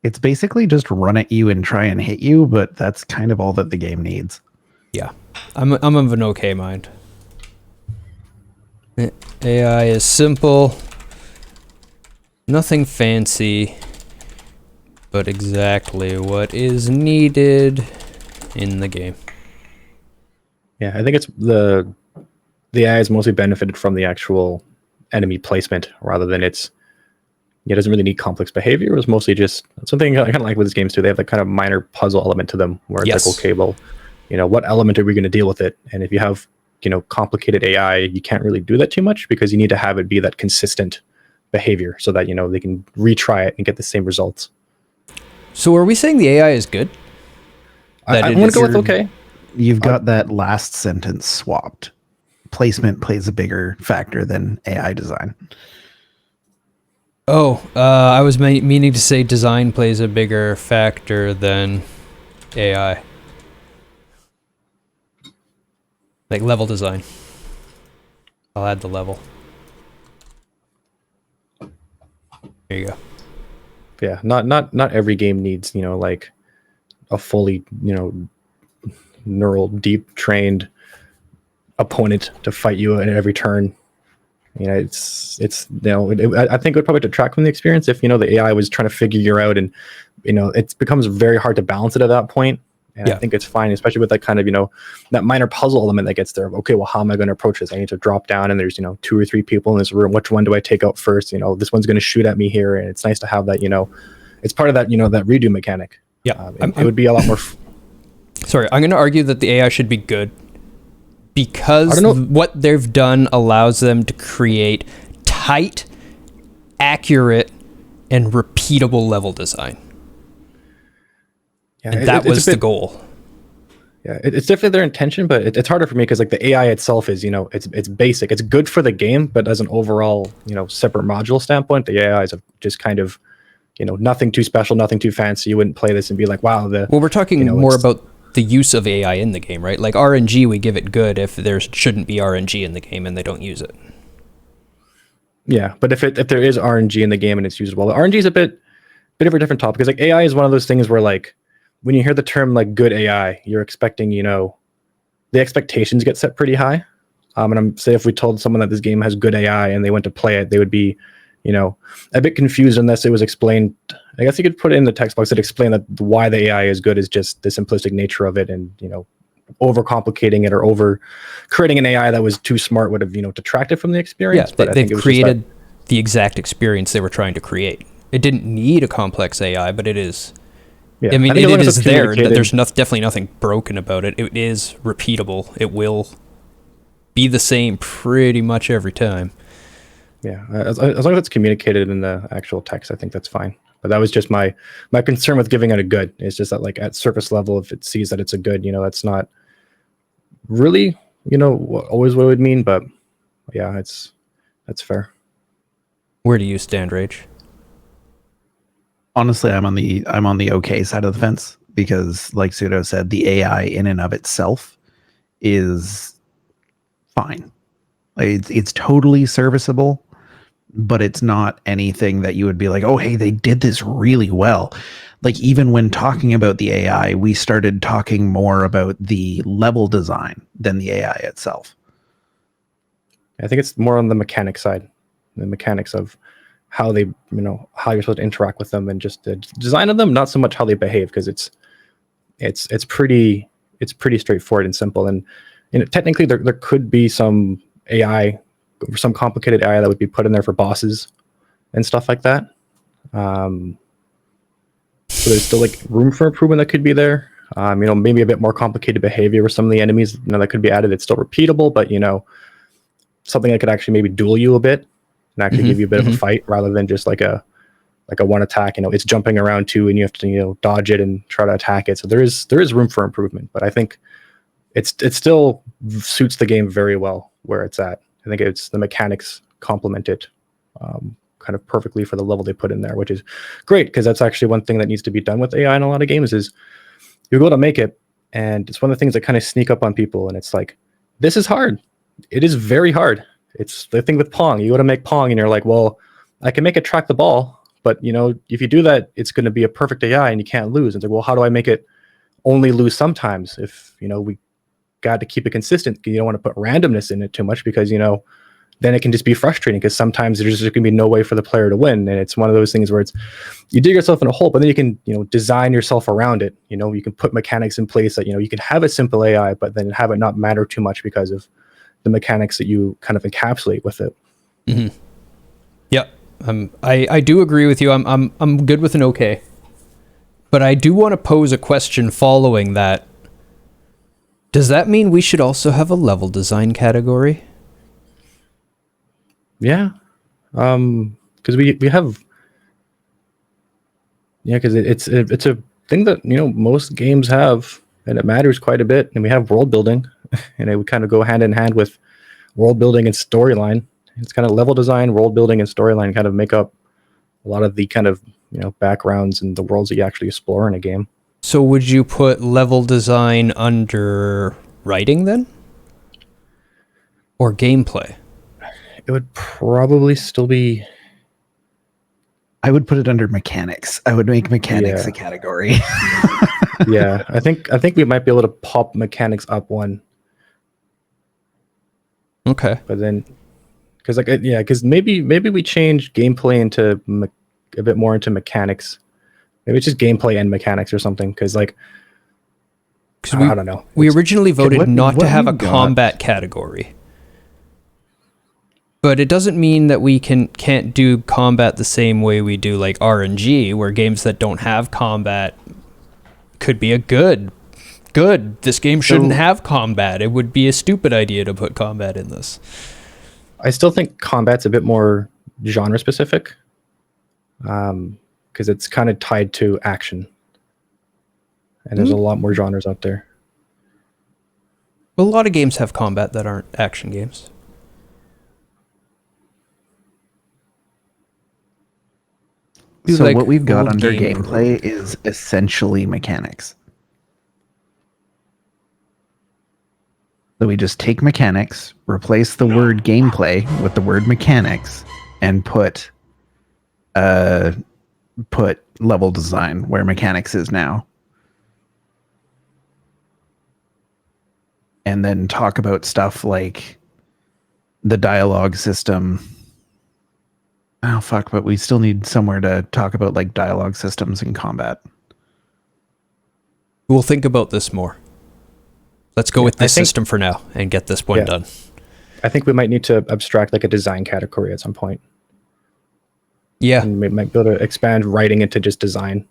It's basically just run at you and try and hit you, but that's kind of all that the game needs. Yeah. I'm of an okay mind. AI is simple. Nothing fancy, but exactly what is needed in the game. Yeah, I think it's the AI is mostly benefited from the actual enemy placement rather than it doesn't really need complex behavior. It was mostly just something I kind of like with these games too. They have that kind of minor puzzle element to them where it's Yes. like, okay, well, what element are we going to deal with it? And if you have, complicated AI, you can't really do that too much because you need to have it be that consistent behavior so that, they can retry it and get the same results. So are we saying the AI is good? I That it want is- to go with okay. You've got that last sentence swapped. Placement plays a bigger factor than AI design. Oh, I was meaning to say design plays a bigger factor than AI. Like level design. I'll add the level. There you go. Yeah, not every game needs, like a fully, neural deep trained opponent to fight you at every turn. I think it would probably detract from the experience if, the AI was trying to figure you out and, it becomes very hard to balance it at that point. And Yeah. I think it's fine, especially with that kind of, that minor puzzle element that gets there. Okay, well, how am I going to approach this? I need to drop down and there's, 2 or 3 people in this room. Which one do I take out first? This one's going to shoot at me here. And it's nice to have that, it's part of that, that redo mechanic. Yeah. It would be a lot more. Sorry, I'm going to argue that the AI should be good because I don't know. what they've done allows them to create tight, accurate, and repeatable level design. Yeah, And that it's a was the bit- goal. Yeah, it's definitely their intention, but it's harder for me because like the AI itself is, it's basic. It's good for the game, but as an overall, separate module standpoint, the AI is just kind of, nothing too special, nothing too fancy. You wouldn't play this and be like, wow, Well, we're talking more it's- about the use of AI in the game, right? Like RNG, we give it good if there shouldn't be RNG in the game and they don't use it. Yeah, but if there is RNG in the game and it's used well, RNG is a bit of a different topic, because like AI is one of those things where like when you hear the term like good AI, you're expecting, the expectations get set pretty high. And I'm say if we told someone that this game has good AI and they went to play it, they would be, a bit confused unless it was explained. I guess you could put it in the text box that explain that why the AI is good is just the simplistic nature of it, and overcomplicating it or over creating an AI that was too smart would have detracted from the experience. Yeah, But I think it they've was just that, created the exact experience they were trying to create. It didn't need a complex AI, but it is. yeah. I mean, think as long it as is it's there. communicated- There's definitely nothing broken about it. It is repeatable. It will be the same pretty much every time. Yeah, as long as it's communicated in the actual text, I think that's fine. But that was just my concern with giving it a good. It's just that like at surface level, if it sees that it's a good, that's not really always what it would mean. But yeah, that's fair. Where do you stand, Rage? Honestly, I'm on the okay side of the fence, because like Pseudo said, the AI in and of itself is fine. Like, it's totally serviceable, but it's not anything that you would be like, oh, hey, they did this really well. Like, even when talking about the AI, we started talking more about the level design than the AI itself. I think it's more on the mechanic side, the mechanics of how they, how you're supposed to interact with them, and just the design of them, not so much how they behave, because it's pretty straightforward and simple. And technically there could be some AI, some complicated AI that would be put in there for bosses and stuff like that. So there's still like room for improvement that could be there. Maybe a bit more complicated behavior with some of the enemies, that could be added. It's still repeatable, but something that could actually maybe duel you a bit and actually give you a bit of a fight, rather than just like a one attack. It's jumping around too, and you have to dodge it and try to attack it. So there is room for improvement, but I think it still suits the game very well where it's at. I think it's the mechanics complement it kind of perfectly for the level they put in there, which is great, because that's actually one thing that needs to be done with AI in a lot of games. Is you go to make it, and it's one of the things that kind of sneak up on people, and it's like, this is hard. It is very hard. It's the thing with Pong. You go to make Pong, and you're like, well, I can make it track the ball, but if you do that, it's going to be a perfect AI and you can't lose. And it's like, well, how do I make it only lose sometimes? If we got to keep it consistent. You don't want to put randomness in it too much, because then it can just be frustrating, because sometimes there's just going to be no way for the player to win. And it's one of those things where it's, you dig yourself in a hole, but then you can design yourself around it. You can put mechanics in place that you can have a simple AI, but then have it not matter too much because of the mechanics that you kind of encapsulate with it. Mm-hmm. Yep. I do agree with you. I'm good with an okay, but I do want to pose a question following that. Does that mean we should also have a level design category? Yeah, because we have, because it's a thing that most games have, and it matters quite a bit. And we have world building, and it would kind of go hand in hand with world building and storyline. It's kind of level design, world building, and storyline kind of make up a lot of the kind of backgrounds and the worlds that you actually explore in a game. So would you put level design under writing then? Or gameplay? It would probably still be... I would put it under mechanics. I would make mechanics a category. Yeah, I think we might be able to pop mechanics up one. Okay. But then, because maybe we change gameplay into a bit more into mechanics. Maybe it's just gameplay and mechanics or something. Because I don't know. We originally voted not to have a got... combat category. But it doesn't mean that we can't do combat the same way we do like RNG, where games that don't have combat could be a good. This game shouldn't have combat. It would be a stupid idea to put combat in this. I still think combat's a bit more genre specific, because it's kind of tied to action, and there's a lot more genres out there. Well, a lot of games have combat that aren't action games. So like what we've got old under game gameplay is essentially mechanics. So we just take mechanics, replace the word gameplay with the word mechanics, and put level design where mechanics is now. And then talk about stuff like the dialogue system. Oh fuck, but we still need somewhere to talk about like dialogue systems and combat. We'll think about this more. Let's go with this system for now and get this one done. I think we might need to abstract like a design category at some point. Yeah. And we might be able to expand writing into just design.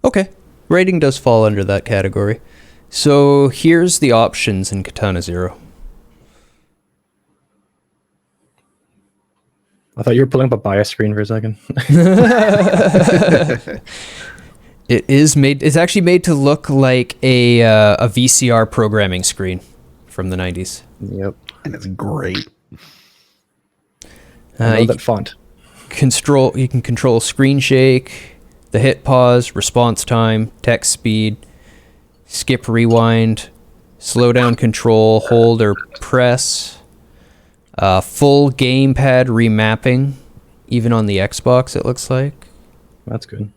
Okay. Writing does fall under that category. So here's the options in Katana Zero. I thought you were pulling up a bias screen for a second. It's actually made to look like a VCR programming screen from the 90s. Yep. And it's great. I love that font. You can control screen shake, the hit pause, response time, text speed, skip rewind, slow down control, hold or press, full gamepad remapping, even on the Xbox it looks like. That's good.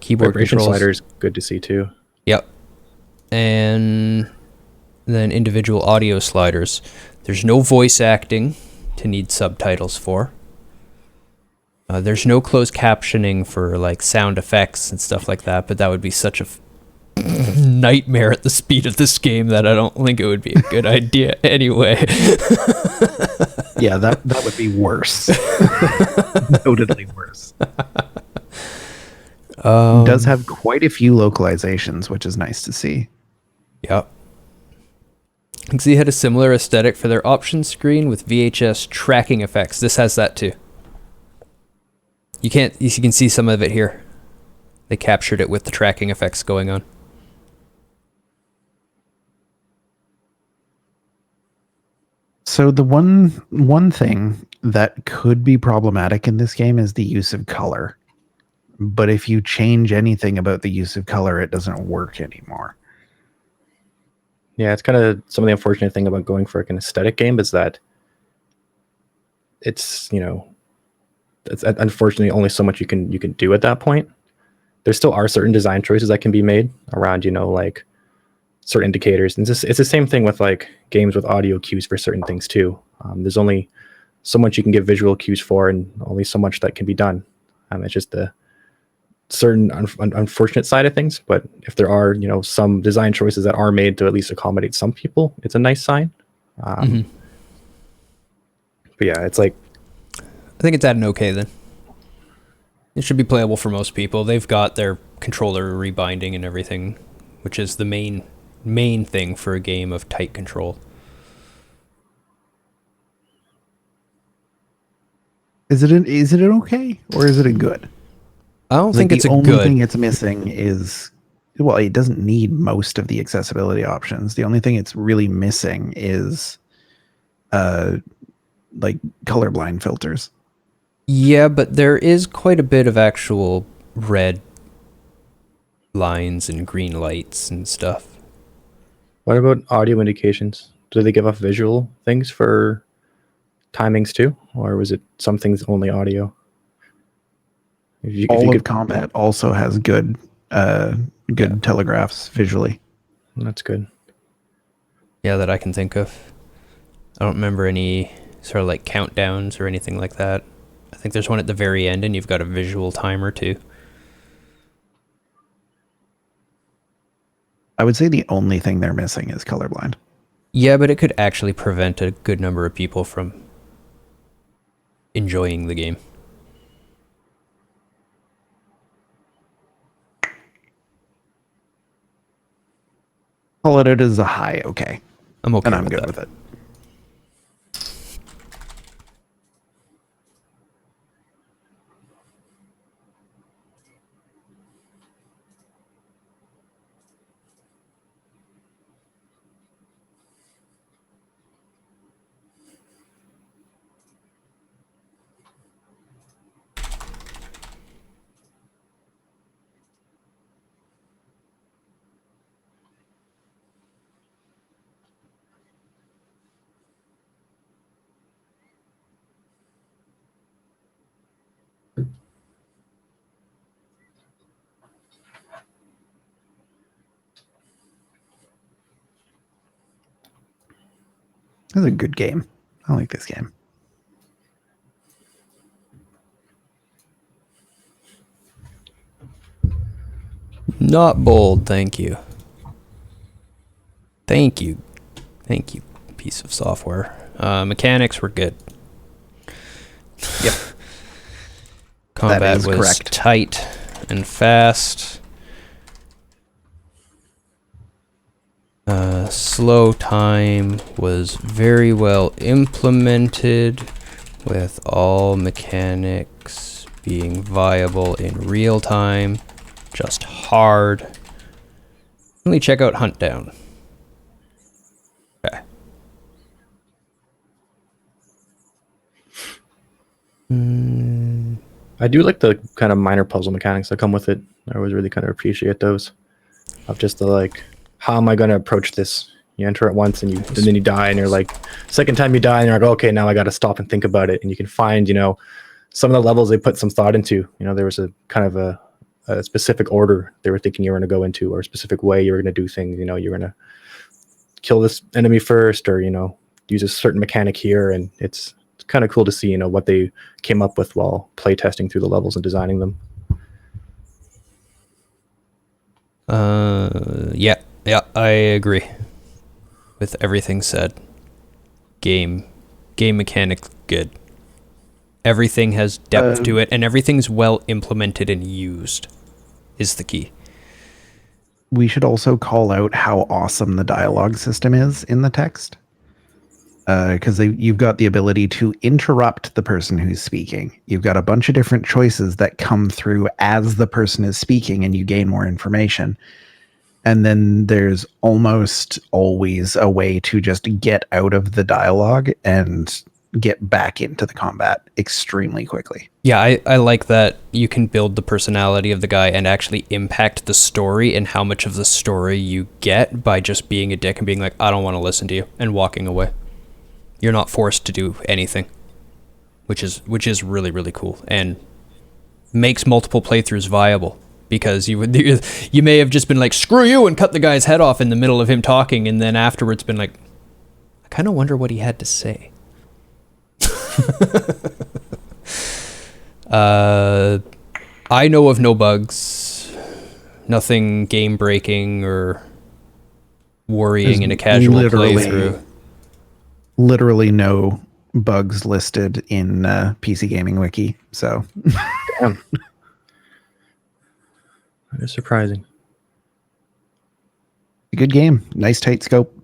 Keyboard Vibration controls. sliders, good to see too. Yep. And then individual audio sliders. There's no voice acting to need subtitles for. There's no closed captioning for like sound effects and stuff like that, but that would be such a nightmare at the speed of this game that I don't think it would be a good idea anyway. Yeah, that would be worse. Notedly worse. It does have quite a few localizations, which is nice to see. Yep. Xi had a similar aesthetic for their options screen with VHS tracking effects. This has that too. You can see some of it here. They captured it with the tracking effects going on. So the one thing that could be problematic in this game is the use of color. But if you change anything about the use of color, it doesn't work anymore. Yeah, it's kind of some of the unfortunate thing about going for like an aesthetic game is that it's, it's unfortunately only so much you can do at that point. There still are certain design choices that can be made around, like certain indicators. And it's the same thing with like games with audio cues for certain things too. There's only so much you can give visual cues for and only so much that can be done. It's just the certain unfortunate side of things, but if there are some design choices that are made to at least accommodate some people, it's a nice sign. But yeah, it's like I think it's at an okay then. It should be playable for most people. They've got their controller rebinding and everything, which is the main thing for a game of tight control. Is it an okay or is it a good? I don't think it's a good. The only thing it's missing is, well, it doesn't need most of the accessibility options. The only thing it's really missing is like colorblind filters. Yeah, but there is quite a bit of actual red lines and green lights and stuff. What about audio indications? Do they give off visual things for timings too? Or was it some things only audio? All of combat also has good telegraphs visually. That's good. Yeah, that I can think of. I don't remember any sort of like countdowns or anything like that. I think there's one at the very end and you've got a visual timer too. I would say the only thing they're missing is colorblind. Yeah, but it could actually prevent a good number of people from enjoying the game. Call it as a high okay. I'm okay and I'm with good that. with it. This is a good game. I like this game. Not bold, thank you. Thank you. Thank you, piece of software. Mechanics were good. Yep. Combat is was correct. tight and fast. Slow time was very well implemented, with all mechanics being viable in real time. Just hard. Let me check out Hunt Down. Okay. I do like the kind of minor puzzle mechanics that come with it. I always really kind of appreciate those. Of just the like, how am I going to approach this? You enter it once and then you die, and you're like, second time you die, and you're like, okay, now I got to stop and think about it. And you can find, some of the levels they put some thought into. There was a kind of a specific order they were thinking you were going to go into, or a specific way you were going to do things. You're going to kill this enemy first, or use a certain mechanic here, and it's kind of cool to see what they came up with while playtesting through the levels and designing them. Yeah, I agree with everything said. Game mechanic good. Everything has depth to it, and everything's well implemented and used is the key. We should also call out how awesome the dialogue system is in the text. Because you've got the ability to interrupt the person who's speaking. You've got a bunch of different choices that come through as the person is speaking, and you gain more information. And then there's almost always a way to just get out of the dialogue and get back into the combat extremely quickly. Yeah, I like that you can build the personality of the guy and actually impact the story and how much of the story you get by just being a dick and being like, I don't want to listen to you, and walking away. You're not forced to do anything, which is really, really cool, and makes multiple playthroughs viable, because you may have just been like, screw you, and cut the guy's head off in the middle of him talking, and then afterwards been like, I kind of wonder what he had to say. I know of no bugs, nothing game breaking or worrying in a casual playthrough. Literally no bugs listed in PC Gaming Wiki. So, damn, that is surprising. Good game, nice tight scope.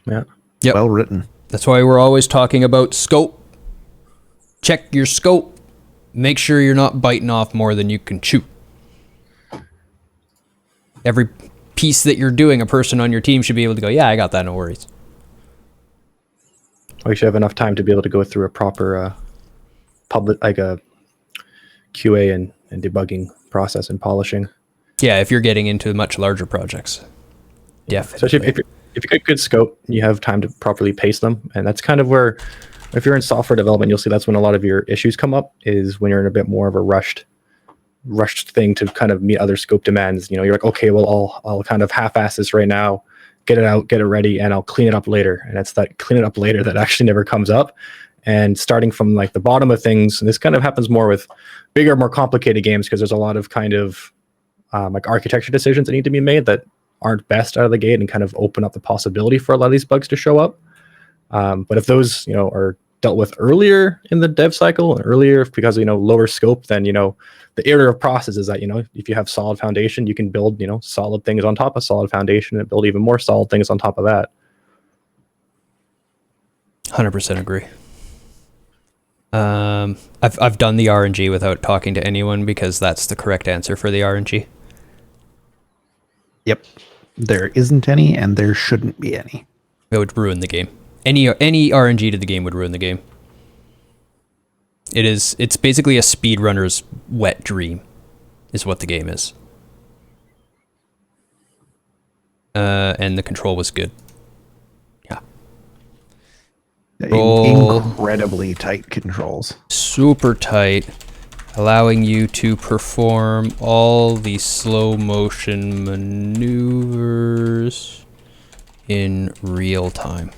Yeah, yep. Well written. That's why we're always talking about scope. Check your scope. Make sure you're not biting off more than you can chew. Every piece that you're doing, a person on your team should be able to go, yeah, I got that, no worries. We should have enough time to be able to go through a proper public, like a QA and debugging process and polishing. Yeah, if you're getting into much larger projects. Definitely. Especially if you get good scope, you have time to properly pace them. And that's kind of where, if you're in software development, you'll see that's when a lot of your issues come up, is when you're in a bit more of a rushed thing to kind of meet other scope demands. You're like, okay, well, I'll kind of half-ass this right now, get it out, get it ready, and I'll clean it up later. And it's that clean it up later that actually never comes up. And starting from like the bottom of things, and this kind of happens more with bigger, more complicated games, because there's a lot of kind of like architecture decisions that need to be made that aren't best out of the gate and kind of open up the possibility for a lot of these bugs to show up. But if those, are dealt with earlier in the dev cycle, and earlier because, lower scope, then, the iterative process is that, if you have solid foundation, you can build, solid things on top of solid foundation and build even more solid things on top of that. 100% agree. I've done the RNG without talking to anyone, because that's the correct answer for the RNG. Yep. There isn't any, and there shouldn't be any. It would ruin the game. Any RNG to the game would ruin the game. It's basically a speedrunner's wet dream, is what the game is. And the control was good. Yeah. Incredibly tight controls. Super tight, allowing you to perform all the slow motion maneuvers in real time.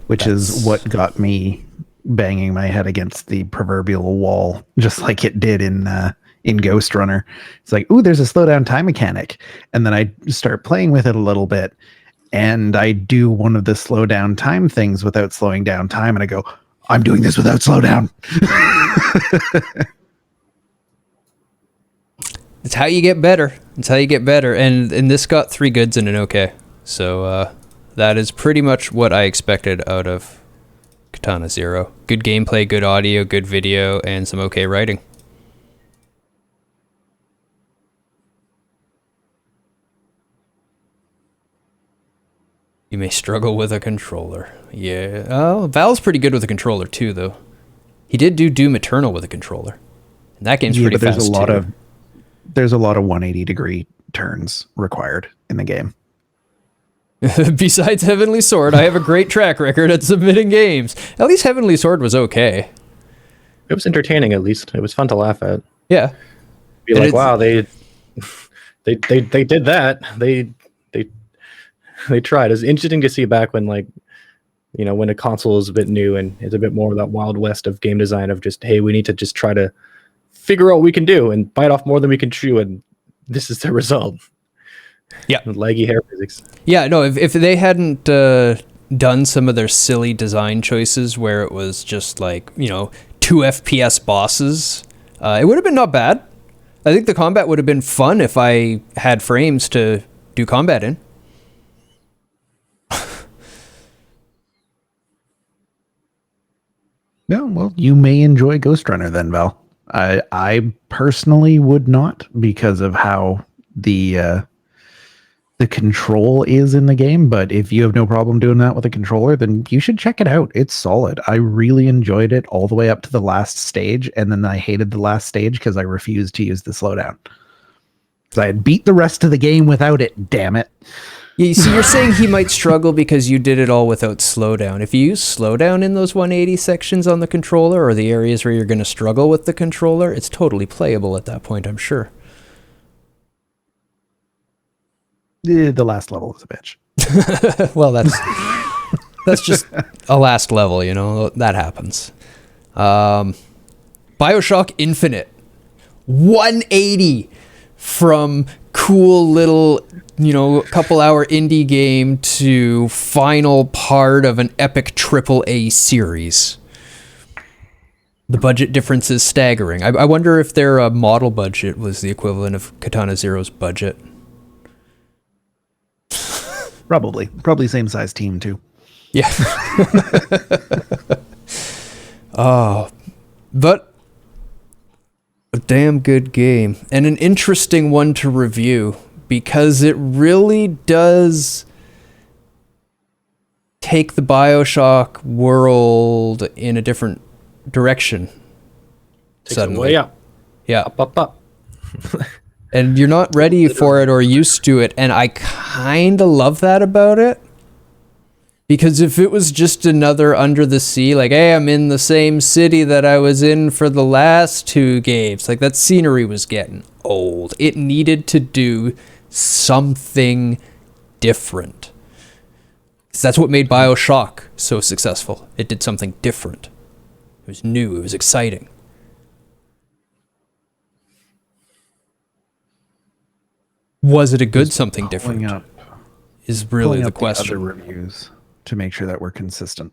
which is what got me banging my head against the proverbial wall, just like it did in Ghost Runner. It's like, ooh, there's a slow down time mechanic, and then I start playing with it a little bit, and I do one of the slow down time things without slowing down time, and I go, I'm doing this without slowdown. It's how you get better. It's how you get better. And this got 3 goods and an okay. So that is pretty much what I expected out of Katana Zero. Good gameplay, good audio, good video, and some okay writing. You may struggle with a controller. Yeah. Oh, Val's pretty good with a controller too, though. He did do Doom Eternal with a controller. And that game's pretty fast too. There's a lot of 180-degree turns required in the game. Besides Heavenly Sword, I have a great track record at submitting games. At least Heavenly Sword was okay. It was entertaining, at least. It was fun to laugh at. Yeah. Be like, wow, they did that. They tried. It's interesting to see back when, like, you know, when a console is a bit new and it's a bit more of that wild west of game design of just, hey, we need to just try to figure out what we can do and bite off more than we can chew, and this is the result. Yeah. Laggy hair physics. Yeah, no, if they hadn't done some of their silly design choices where it was just like, you know, 2 FPS bosses, it would have been not bad. I think the combat would have been fun if I had frames to do combat in. No, well, you may enjoy Ghost Runner then, Val. I personally would not, because of how the control is in the game, but if you have no problem doing that with a controller, then you should check it out. It's solid. I really enjoyed it all the way up to the last stage, and then I hated the last stage because I refused to use the slowdown. Because I had beat the rest of the game without it, damn it. Yeah, so you're saying he might struggle because you did it all without slowdown. If you use slowdown in those 180 sections on the controller, or the areas where you're going to struggle with the controller, it's totally playable at that point, I'm sure. The last level is a bitch. Well, that's just a last level, you know, that happens. Bioshock Infinite, 180 from cool little, you know, couple hour indie game to final part of an epic AAA series. The budget difference is staggering. I wonder if their model budget was the equivalent of Katana Zero's budget. Probably same size team too. Yeah. Oh, but a damn good game and an interesting one to review because it really does take the Bioshock world in a different direction. Suddenly. Way up. Yeah. Up. And you're not ready for it or used to it, and I kind of love that about it. Because if it was just another Under the Sea, like, hey, I'm in the same city that I was in for the last 2 games, like, that scenery was getting old. It needed to do something different. 'Cause that's what made Bioshock so successful. It did something different. It was new. It was exciting. Was it a good something different? Is really the question. Other reviews to make sure that we're consistent.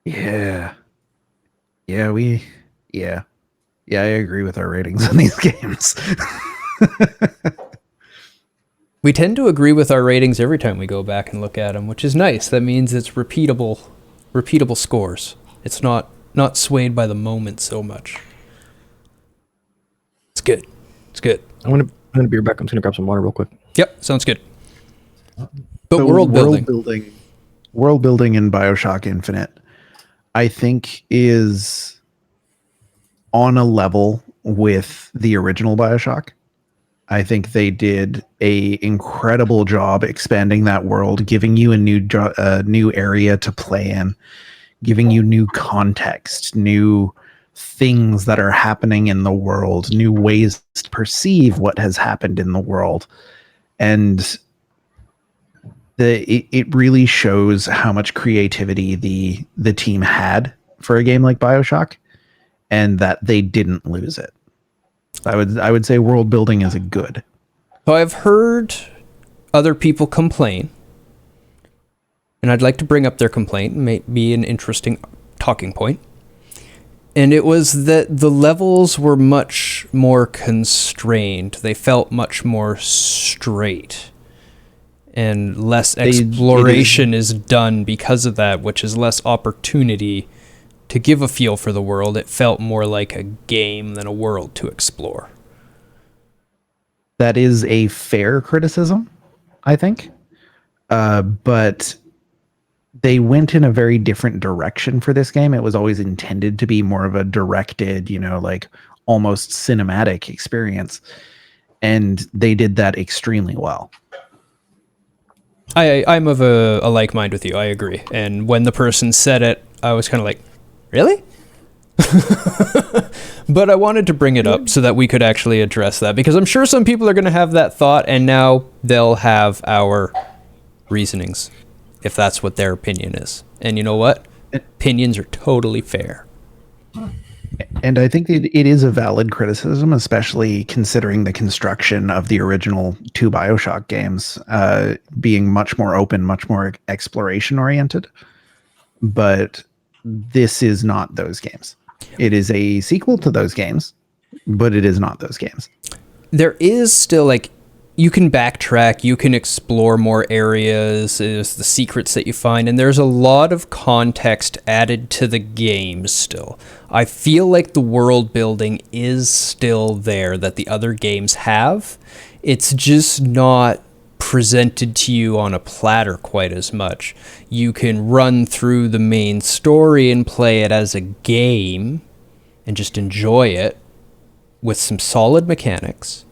Yeah, I agree with our ratings on these games. We tend to agree with our ratings every time we go back and look at them, which is nice. That means it's repeatable scores. It's not swayed by the moment so much. It's good. It's good. I'm gonna be back. I'm just gonna grab some water real quick. Yep, sounds good. But So world building in BioShock Infinite, I think, is on a level with the original BioShock. I think they did a incredible job expanding that world, giving you a new area to play in, giving you new context, new things that are happening in the world, new ways to perceive what has happened in the world. And it really shows how much creativity the team had for a game like Bioshock, and that they didn't lose it. I would say world building is a good. So I've heard other people complain, and I'd like to bring up their complaint. It may be an interesting talking point. And it was that the levels were much more constrained. They felt much more straight. And less exploration is done because of that, which is less opportunity to give a feel for the world. It felt more like a game than a world to explore. That is a fair criticism, I think. But they went in a very different direction for this game. It was always intended to be more of a directed, like almost cinematic experience. And they did that extremely well. I'm of a like mind with you. I agree. And when the person said it, I was kind of like, really? But I wanted to bring it up so that we could actually address that, because I'm sure some people are going to have that thought, and now they'll have our reasonings, if that's what their opinion is. And you know what? Opinions are totally fair. And I think it is a valid criticism, especially considering the construction of the original 2 Bioshock games being much more open, much more exploration oriented. But this is not those games. It is a sequel to those games, but it is not those games. There is still, like, you can backtrack, you can explore more areas, there's the secrets that you find, and there's a lot of context added to the game still. I feel like the world building is still there that the other games have. It's just not presented to you on a platter quite as much. You can run through the main story and play it as a game and just enjoy it with some solid mechanics.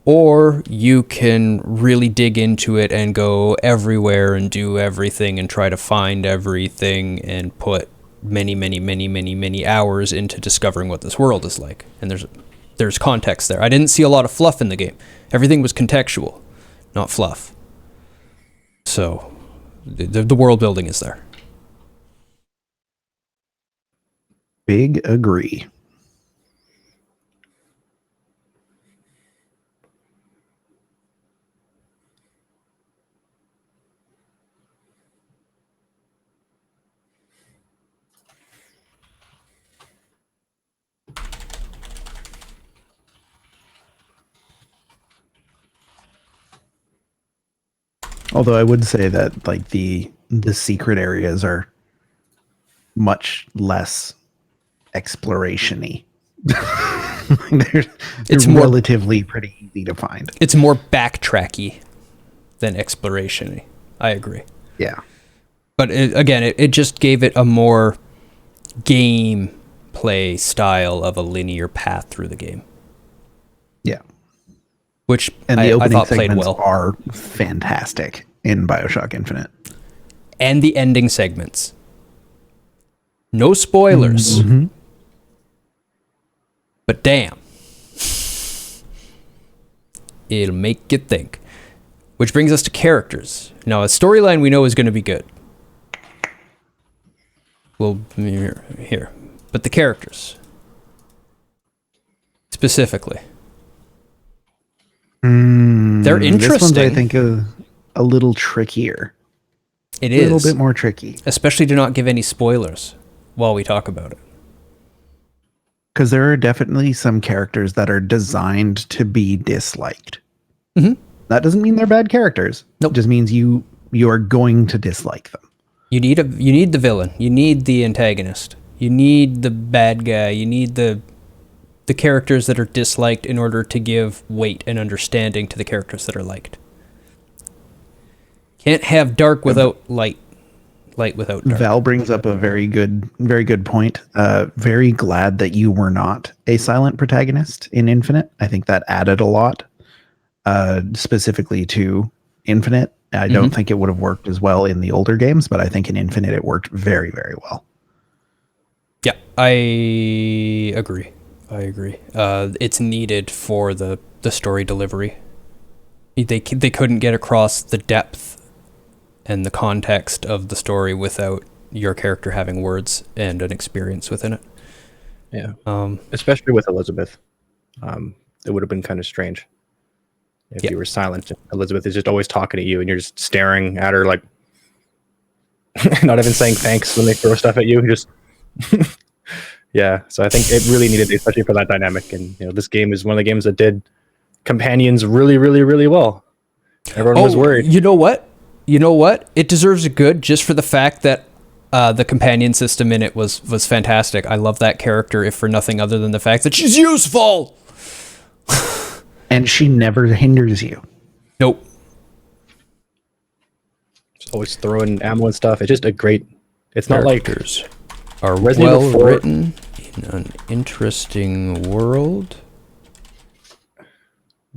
Or you can really dig into it and go everywhere and do everything and try to find everything and put many hours into discovering what this world is like. And there's context there. I didn't see a lot of fluff in the game. Everything was contextual, not fluff. So the world building is there. Big agree. Although I would say that like the secret areas are much less exploration-y. It's relatively pretty easy to find. It's more backtracky than exploration-y. I agree. Yeah. But it just gave it a more gameplay style of a linear path through the game. Yeah. Which and the opening I thought played segments well. Are fantastic in Bioshock Infinite. And the ending segments. No spoilers. Mm-hmm. But damn. It'll make you think. Which brings us to characters. Now, a storyline we know is going to be good. Well, here. But the characters. Specifically. They're interesting. This one's, I think, a little trickier. It is. A little bit more tricky. Especially to not give any spoilers while we talk about it. Because there are definitely some characters that are designed to be disliked. Mm-hmm. That doesn't mean they're bad characters. Nope. It just means you are going to dislike them. You need the villain. You need the antagonist. You need the bad guy. You need the characters that are disliked in order to give weight and understanding to the characters that are liked. Can't have dark without light. Light without dark. Val brings up a very good point. Very glad that you were not a silent protagonist in Infinite. I think that added a lot, specifically to Infinite. I don't think it would have worked as well in the older games, but I think in Infinite it worked very, very well. Yeah, I agree. It's needed for the story delivery. They couldn't get across the depth and the context of the story without your character having words and an experience within it. Yeah. Especially with Elizabeth. It would have been kind of strange if you were silent. Elizabeth is just always talking to you and you're just staring at her like not even saying thanks when they throw stuff at you. Just yeah. So I think it really needed, especially for that dynamic. And this game is one of the games that did companions really, really, really well. Everyone was worried. You know what? It deserves a good just for the fact that the companion system in it was fantastic. I love that character, if for nothing other than the fact that she's useful. And she never hinders you. Nope. Just always throwing ammo and stuff. It's just a great. It's Characters not like are Resident well Evil 4. written in an interesting world.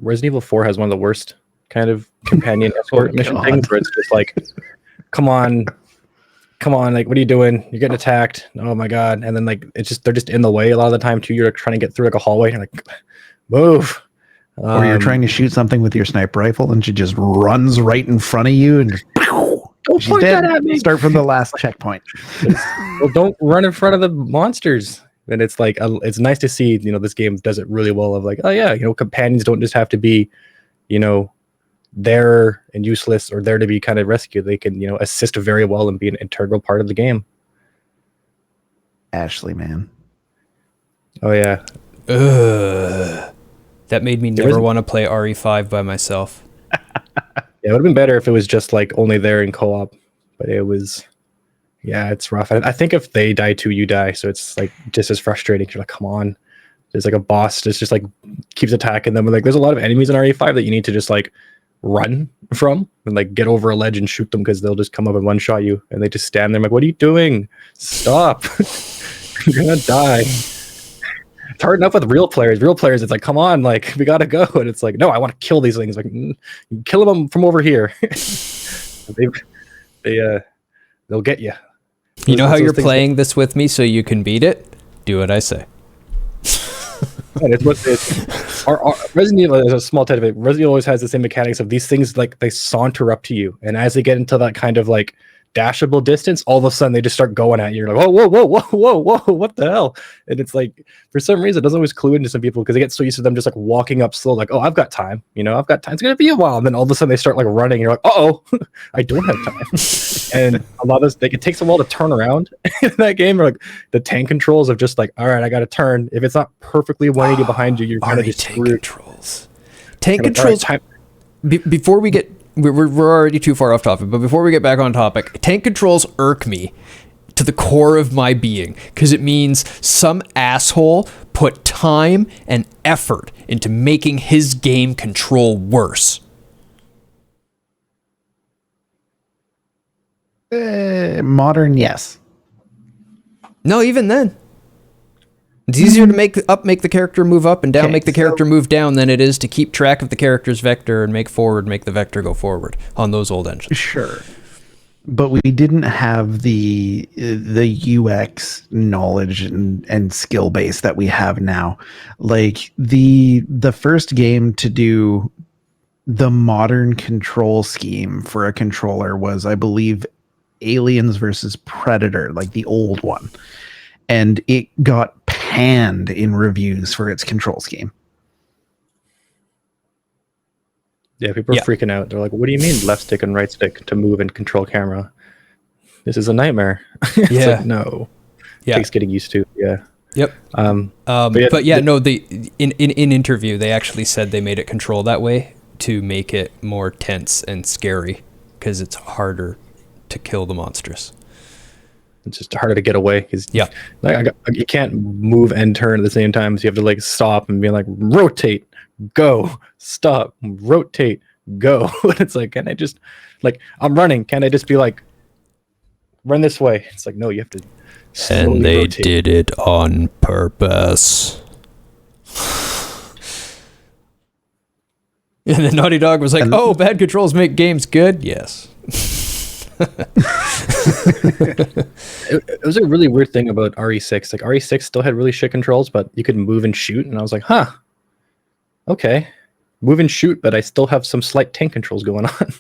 Resident Evil 4 has one of the worst kind of companion escort mission things where it's just like, come on, like, what are you doing? You're getting attacked. Oh my god. And then like they're just in the way a lot of the time too. You're trying to get through like a hallway and you're like, move. Or you're trying to shoot something with your sniper rifle and she just runs right in front of you and just don't point that at me. Start from the last checkpoint. Well, don't run in front of the monsters. And it's like it's nice to see, this game does it really well of like, oh yeah, companions don't just have to be, there and useless or there to be kind of rescued. They can, assist very well and be an integral part of the game. Ashley, man. Oh yeah. That made me never want to play RE5 by myself. Yeah, it would have been better if it was just like only there in co-op, but it was, yeah, it's rough. I think if they die too, you die. So it's like just as frustrating. You're like, come on. There's like a boss that's just like keeps attacking them. And like, there's a lot of enemies in RE5 that you need to just like run from and like get over a ledge and shoot them because they'll just come up and one shot you. And they just stand there like, what are you doing? Stop. You're gonna die. It's hard enough with real players. Real players, it's like, come on, like we gotta go. And it's like, no, I want to kill these things. Like, kill them from over here. They'll get you. You know how you're playing this with me so you can beat it? Do what I say. And our Resident Evil is a small type of it. Resident Evil always has the same mechanics of these things, like they saunter up to you, and as they get into that kind of like dashable distance, all of a sudden they just start going at you. You're like, whoa, what the hell? And it's like, for some reason, it doesn't always clue into some people because they get so used to them just like walking up slow, like, oh, I've got time, I've got time. It's gonna be a while, and then all of a sudden they start like running. And you're like, oh, I don't have time. And a lot of this, like, it takes a while to turn around in that game. Or like the tank controls of just like, all right, I got to turn. If it's not perfectly 180 behind you, you're kind of just tank controls. Tank controls. Before we get. We're already too far off topic, but before we get back on topic, tank controls irk me to the core of my being because it means some asshole put time and effort into making his game control worse. Modern, yes. No, even then. It's easier to make the character move up and down, make the character move down than it is to keep track of the character's vector and make the vector go forward on those old engines. Sure. But we didn't have the UX knowledge and skill base that we have now. Like the first game to do the modern control scheme for a controller was, I believe, Aliens versus Predator, like the old one. And it got panned in reviews for its control scheme. Yeah, people are freaking out. They're like, what do you mean left stick and right stick to move and control camera? This is a nightmare. It's like, no. It takes getting used to. Yeah. Yep. But in interview, they actually said they made it control that way to make it more tense and scary because it's harder to kill the monstrous. It's just harder to get away because you can't move and turn at the same time. So you have to like stop and be like, rotate, go, stop, rotate, go. And it's like, can I just like, I'm running. Can I just be like, run this way? It's like, no, you have to slowly and they rotate. did it on purpose. And then Naughty Dog was like, oh, bad controls make games good? Yes. It was a really weird thing about RE6. Like RE6 still had really shit controls, but you could move and shoot. And I was like, huh, okay, move and shoot, but I still have some slight tank controls going on.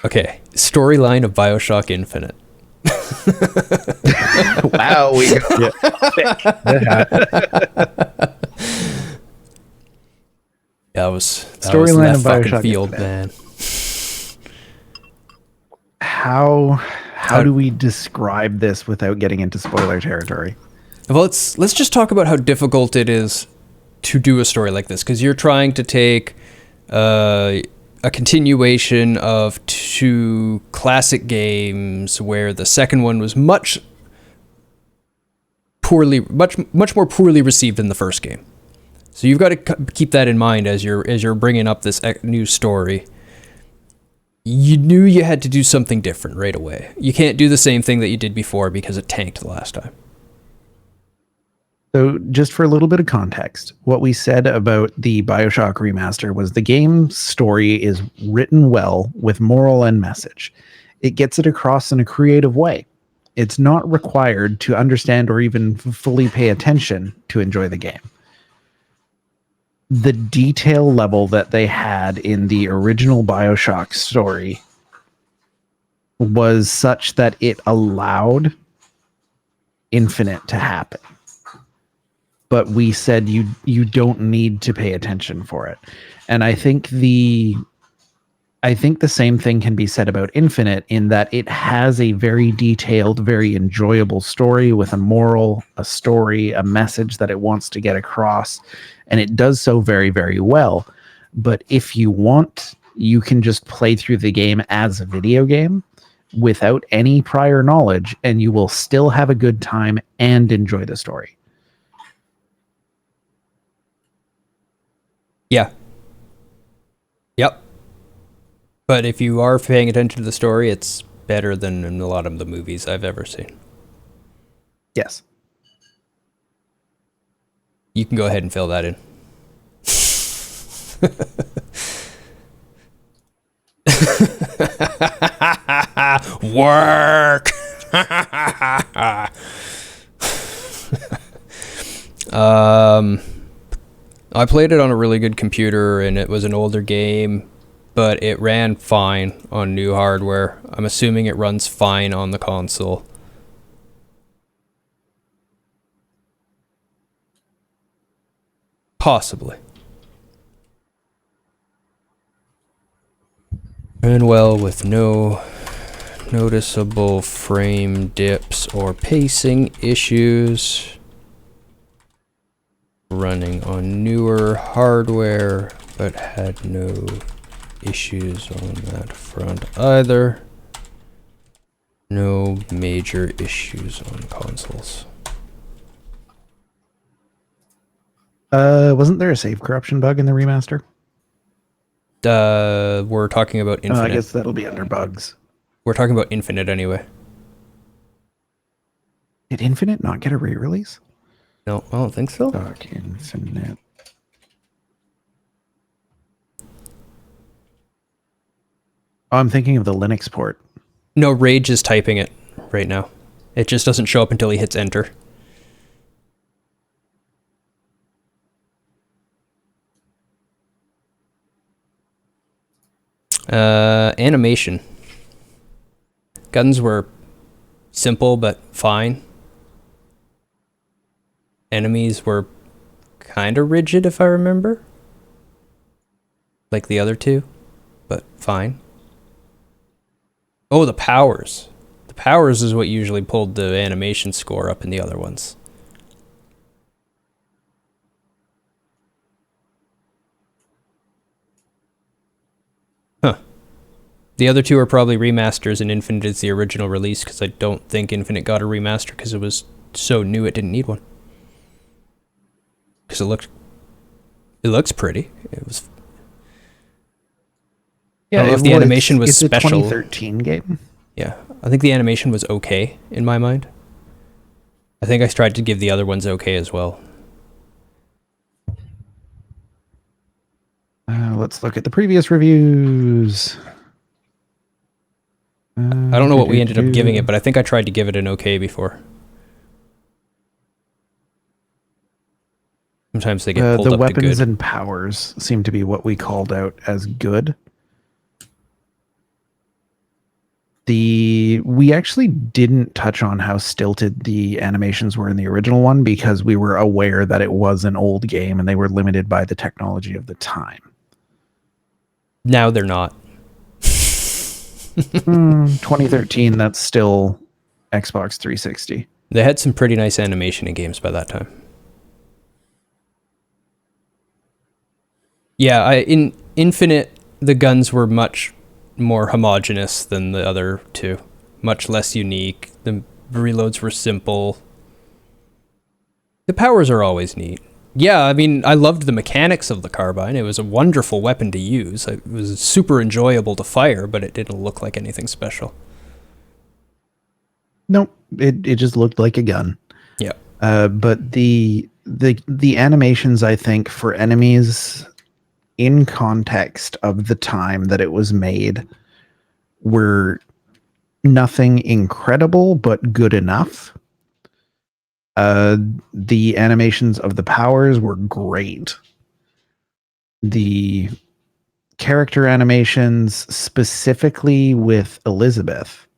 Okay, storyline of Bioshock Infinite. Wow, we got That was Storyline of left fucking Bioshock field, Infinite. man. How do we describe this without getting into spoiler territory? Well, let's just talk about how difficult it is to do a story like this, because you're trying to take a continuation of two classic games where the second one was much more poorly received than the first game. So you've got to keep that in mind as you're bringing up this new story. You knew you had to do something different right away. You can't do the same thing that you did before because it tanked the last time. So, just for a little bit of context, what we said about the Bioshock remaster was the game's story is written well with moral and message. It gets it across in a creative way. It's not required to understand or even fully pay attention to enjoy the game. The detail level that they had in the original Bioshock story was such that it allowed Infinite to happen. But we said you don't need to pay attention for it. And I think the same thing can be said about Infinite, in that it has a very detailed, very enjoyable story with a moral, a story, a message that it wants to get across, and it does so very, very well. But if you want, you can just play through the game as a video game without any prior knowledge, and you will still have a good time and enjoy the story. Yeah. Yep. But if you are paying attention to the story, it's better than in a lot of the movies I've ever seen. Yes. You can go ahead and fill that in. Work. I played it on a really good computer, and it was an older game, but it ran fine on new hardware. I'm assuming it runs fine on the console. Possibly. Ran well with no noticeable frame dips or pacing issues. Running on newer hardware, but had no issues on that front either. No major issues on consoles. Wasn't there a save corruption bug in the remaster? We're talking about Infinite. I guess that'll be under bugs. We're talking about Infinite anyway. Did Infinite not get a re-release? No, I don't think so. Fuck Infinite. Oh, I'm thinking of the Linux port. No, Rage is typing it right now. It just doesn't show up until he hits enter. Animation. Guns were simple but fine. Enemies were kind of rigid, if I remember. Like the other two, but fine. Oh, the powers. The powers is what usually pulled the animation score up in the other ones. Huh. The other two are probably remasters, and Infinite is the original release, because I don't think Infinite got a remaster because it was so new it didn't need one. Because it looks pretty. It was. Yeah, if the animation was special. It's a 2013 game. Yeah, I think the animation was okay in my mind. I think I tried to give the other ones okay as well. Let's look at the previous reviews. I don't know what we ended up giving it, but I think I tried to give it an okay before. Sometimes they get pulled the up to good. weapons and powers seem to be what we called out as good. We actually didn't touch on how stilted the animations were in the original one because we were aware that it was an old game and they were limited by the technology of the time. Now they're not. 2013, that's still Xbox 360. They had some pretty nice animation in games by that time. Yeah, in Infinite, the guns were much more homogeneous than the other two. Much less unique. The reloads were simple. The powers are always neat. Yeah, I mean, I loved the mechanics of the carbine. It was a wonderful weapon to use. It was super enjoyable to fire, but it didn't look like anything special. Nope, it just looked like a gun. Yeah. But the animations, I think, for enemies in context of the time that it was made were nothing incredible, but good enough. The animations of the powers were great. The character animations, specifically with Elizabeth,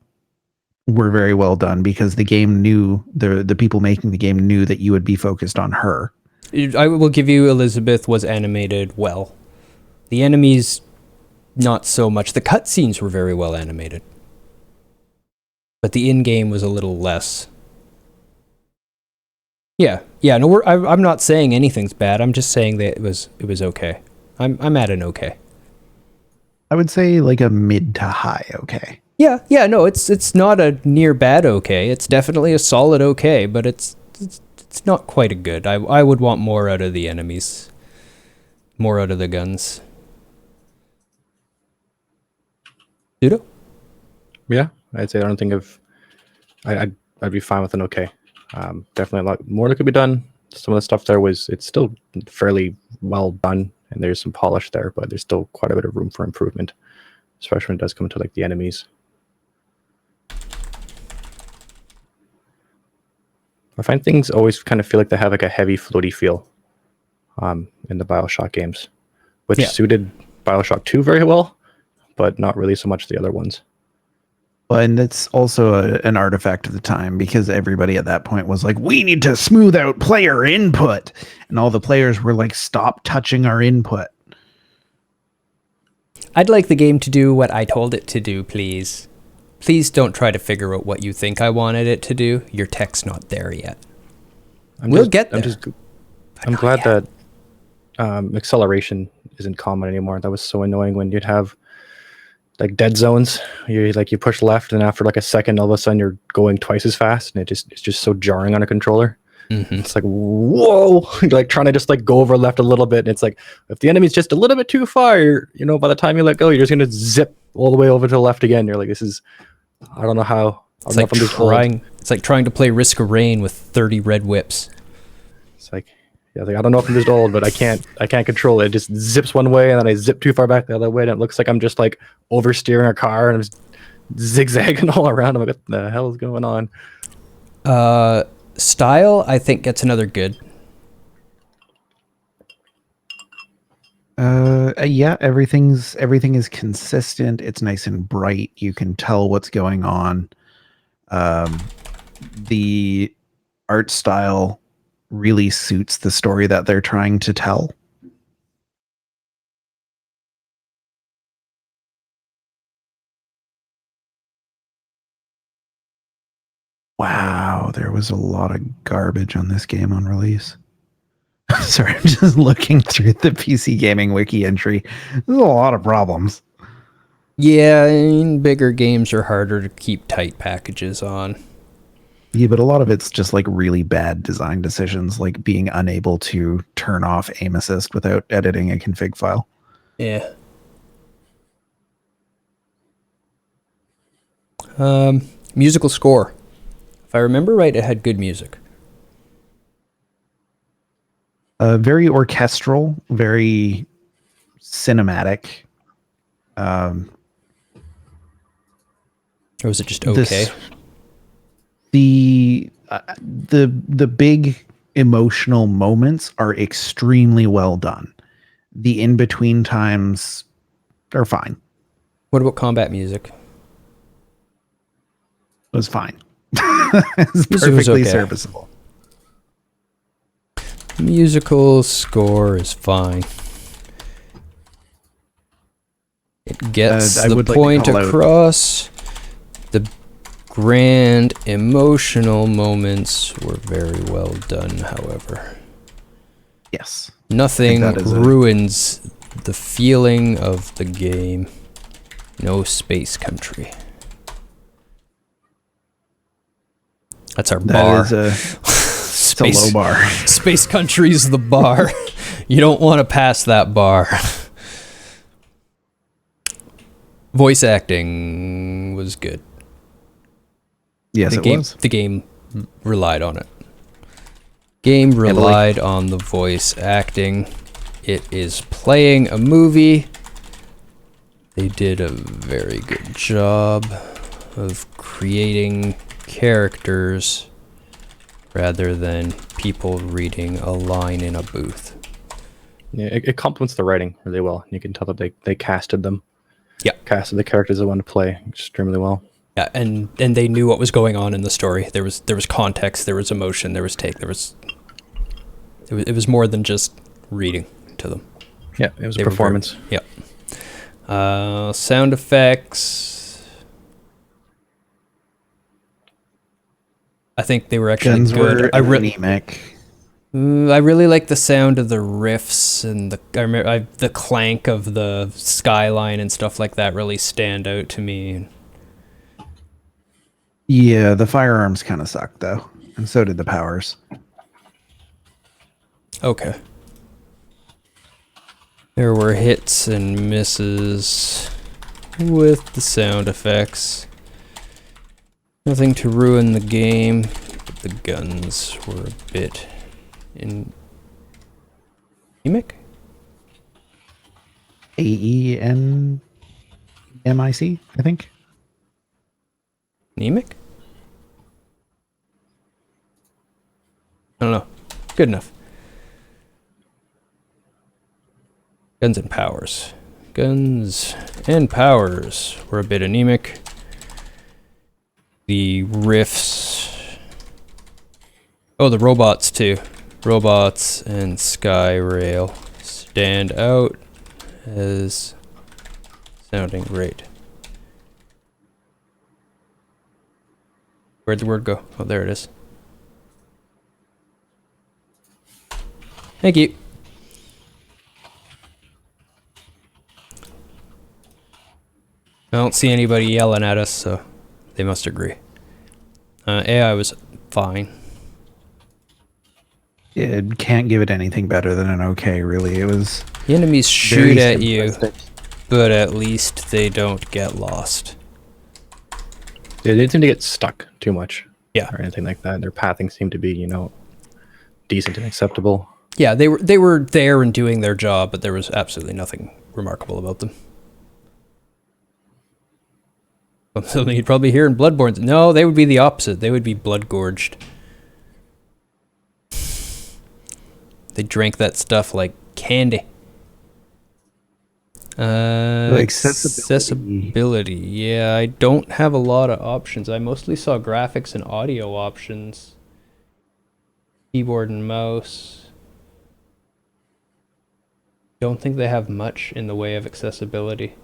were very well done because the game knew, the people making the game knew that you would be focused on her. I will give you, Elizabeth was animated well. The enemies, not so much. The cutscenes were very well animated. But the in-game was a little less. Yeah, no, I'm not saying anything's bad. I'm just saying that it was okay. I'm at an okay. I would say like a mid to high okay. Yeah, no, it's not a near bad okay. It's definitely a solid okay, but it's not quite a good. I would want more out of the enemies, more out of the guns. Dudo? Yeah, I'd say I don't think I'd be fine with an okay. Definitely a lot more that could be done. Some of the stuff there it's still fairly well done, and there's some polish there, but there's still quite a bit of room for improvement, especially when it does come to like the enemies. I find things always kind of feel like they have like a heavy, floaty feel in the Bioshock games, which suited Bioshock 2 very well, but not really so much the other ones. And it's also an artifact of the time because everybody at that point was like, we need to smooth out player input. And all the players were like, stop touching our input. I'd like the game to do what I told it to do, please. Please don't try to figure out what you think I wanted it to do. Your tech's not there yet. We'll get there. I'm glad that acceleration isn't common anymore. That was so annoying when you'd have like dead zones. You push left, and after like a second, all of a sudden you're going twice as fast, and it's just so jarring on a controller. Mm-hmm. It's like, whoa, you're like trying to just like go over left a little bit, and it's like if the enemy's just a little bit too far, by the time you let go, you're just gonna zip all the way over to the left again. You're like, this is, I don't know how. It's like trying to play Risk of Rain with 30 red whips. It's like, yeah, I don't know if I'm just old, but I can't control it. It just zips one way, and then I zip too far back the other way, and it looks like I'm just like oversteering a car, and I'm just zigzagging all around. I'm like, what the hell is going on? Style, I think, gets another good. Yeah, everything is consistent. It's nice and bright. You can tell what's going on. The art style really suits the story that they're trying to tell. Wow, there was a lot of garbage on this game on release. Sorry, I'm just looking through the PC Gaming Wiki entry. There's a lot of problems. Yeah, I mean, bigger games are harder to keep tight packages on. Yeah, but a lot of it's just like really bad design decisions, like being unable to turn off aim assist without editing a config file. Yeah. Musical score. If I remember right, it had good music. Very orchestral, very cinematic. Or was it just okay? The big emotional moments are extremely well done. The in-between times are fine. What about combat music? was fine. It's Music was perfectly okay. serviceable. Musical score is fine. It gets I the would like to point call out- across. The grand emotional moments were very well done, however. Yes. Nothing that is ruins the feeling of the game. No space country. That's our That bar. is it's a Space, low bar. Space country's the bar. You don't want to pass that bar. Voice acting was good. Yes, it was. The game relied on it. Game relied on the voice acting. It is playing a movie. They did a very good job of creating characters rather than people reading a line in a booth. Yeah, it complements the writing really well. You can tell that they casted them. Yeah. Casted the characters they want to play extremely well. Yeah, and they knew what was going on in the story. There was context, there was emotion, there was take, it was more than just reading to them. Yeah, it was a They were performance. Sound effects. I think they were actually Guns good. were anemic. I really like the sound of the riffs and the clank of the skyline and stuff like that really stand out to me. Yeah, the firearms kind of sucked though, and so did the powers. Okay. There were hits and misses with the sound effects. Nothing to ruin the game, but the guns were a bit anemic? AENMIC, I think. Anemic? I don't know. Good enough. Guns and powers. Guns and powers were a bit anemic. The riffs. Oh, the robots too. Robots and Skyrail stand out as sounding great. Where'd the word go? Oh, there it is. Thank you. I don't see anybody yelling at us, so they must agree. AI was fine. It can't give it anything better than an okay, really. It was The enemies shoot very at you, simplistic. but at least they don't get lost. They didn't seem to get stuck too much. Yeah. Or anything like that. Their pathing seemed to be, decent and acceptable. Yeah, they were there and doing their job, but there was absolutely nothing remarkable about them. Something you'd probably hear in Bloodborne. No, they would be the opposite. They would be blood gorged. They drank that stuff like candy. Accessibility. Yeah, I don't have a lot of options. I mostly saw graphics and audio options. Keyboard and mouse. Don't think they have much in the way of accessibility.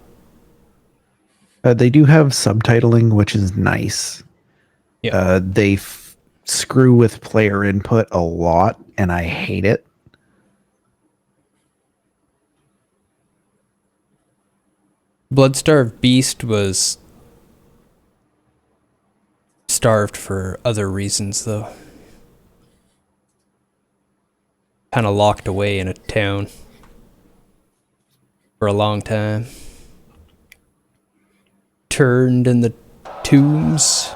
They do have subtitling, which is nice. Yeah. They screw with player input a lot, and I hate it. Bloodstarved Beast was starved for other reasons, though. Kind of locked away in a town for a long time. Turned in the tombs.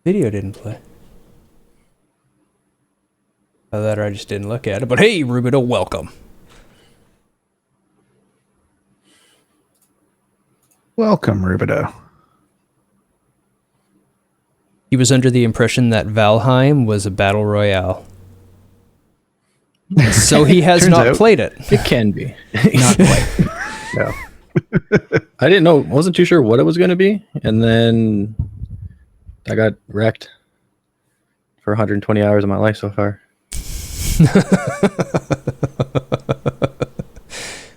Video didn't play. Either that or I just didn't look at it. But hey, Rubido, welcome. Welcome, Rubido. He was under the impression that Valheim was a battle royale. So he has Turns not out- played it. It can be. Not quite. No. I didn't know. Wasn't too sure what it was going to be, and then I got wrecked for 120 hours of my life so far.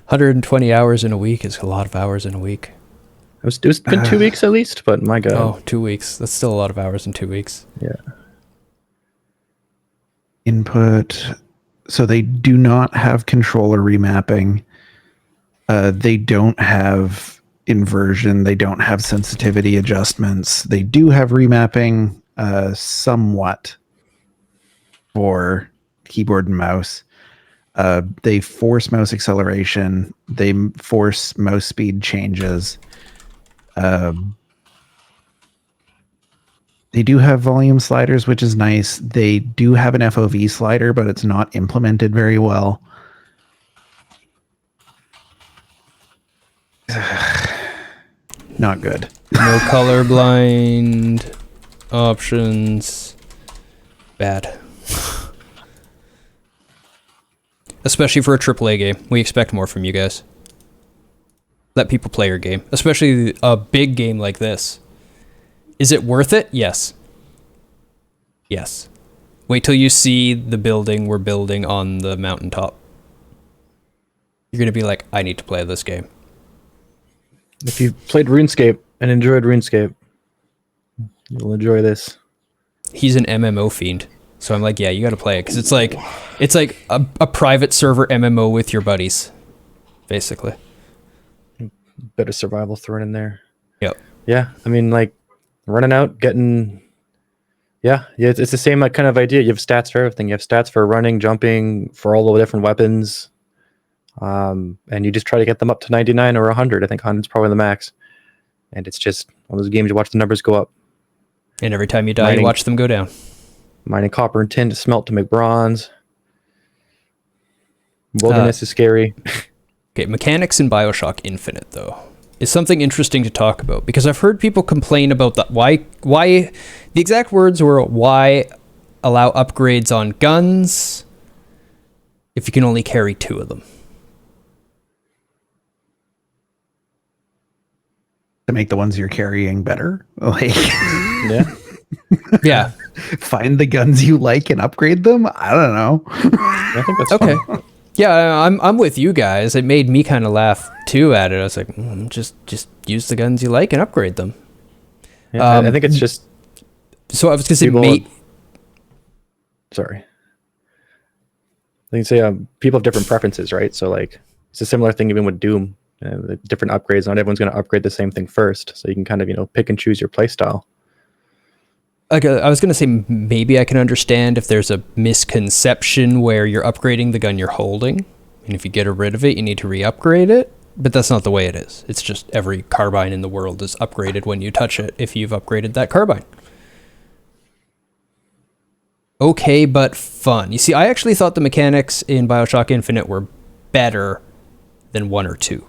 120 hours in a week is a lot of hours in a week. It's been 2 weeks at least, but my God. Oh, 2 weeks. That's still a lot of hours in 2 weeks. Yeah. Input. So they do not have controller remapping. They don't have inversion. They don't have sensitivity adjustments. They do have remapping somewhat for keyboard and mouse. They force mouse acceleration. They force mouse speed changes. They do have volume sliders, which is nice. They do have an FOV slider, but it's not implemented very well. Not good. No colorblind options. Bad. Especially for a AAA game. We expect more from you guys. Let people play your game. Especially a big game like this. Is it worth it? Yes. Yes. Wait till you see the building we're building on the mountaintop. You're going to be like, I need to play this game. If you played RuneScape and enjoyed RuneScape, you'll enjoy this. He's an MMO fiend. So I'm like, yeah, you got to play it. Because it's like a private server MMO with your buddies. Basically. Bit of survival thrown in there. Yep. Yeah, I mean, like, running out, getting... Yeah, it's the same kind of idea. You have stats for everything. You have stats for running, jumping, for all the different weapons. And you just try to get them up to 99 or 100. I think 100 is probably the max. And it's just one of those games you watch the numbers go up. And every time you die, you watch them go down. Mining copper and tin to smelt to make bronze. Wilderness is scary. Okay, mechanics in Bioshock Infinite, though, is something interesting to talk about. Because I've heard people complain about that. Why the exact words were, why allow upgrades on guns if you can only carry 2 of them? To make the ones you're carrying better. Like, Yeah. Yeah. find the guns you like and upgrade them. I don't know. I think that's Okay. fun. Yeah, I'm with you guys. It made me kind of laugh too at it. I was like, just use the guns you like and upgrade them. Yeah, I think it's just... So I was gonna say, People- Sorry. I can say people have different preferences, right? So, like, it's a similar thing even with Doom. The different upgrades. Not everyone's going to upgrade the same thing first. So you can kind of, pick and choose your play style. like I was gonna say, maybe I can understand if there's a misconception where you're upgrading the gun you're holding, and if you get rid of it, you need to re-upgrade it. But that's not the way it is. It's just every carbine in the world is upgraded when you touch it if you've upgraded that carbine. Okay, but fun. You see, I actually thought the mechanics in Bioshock Infinite were better than 1 or 2.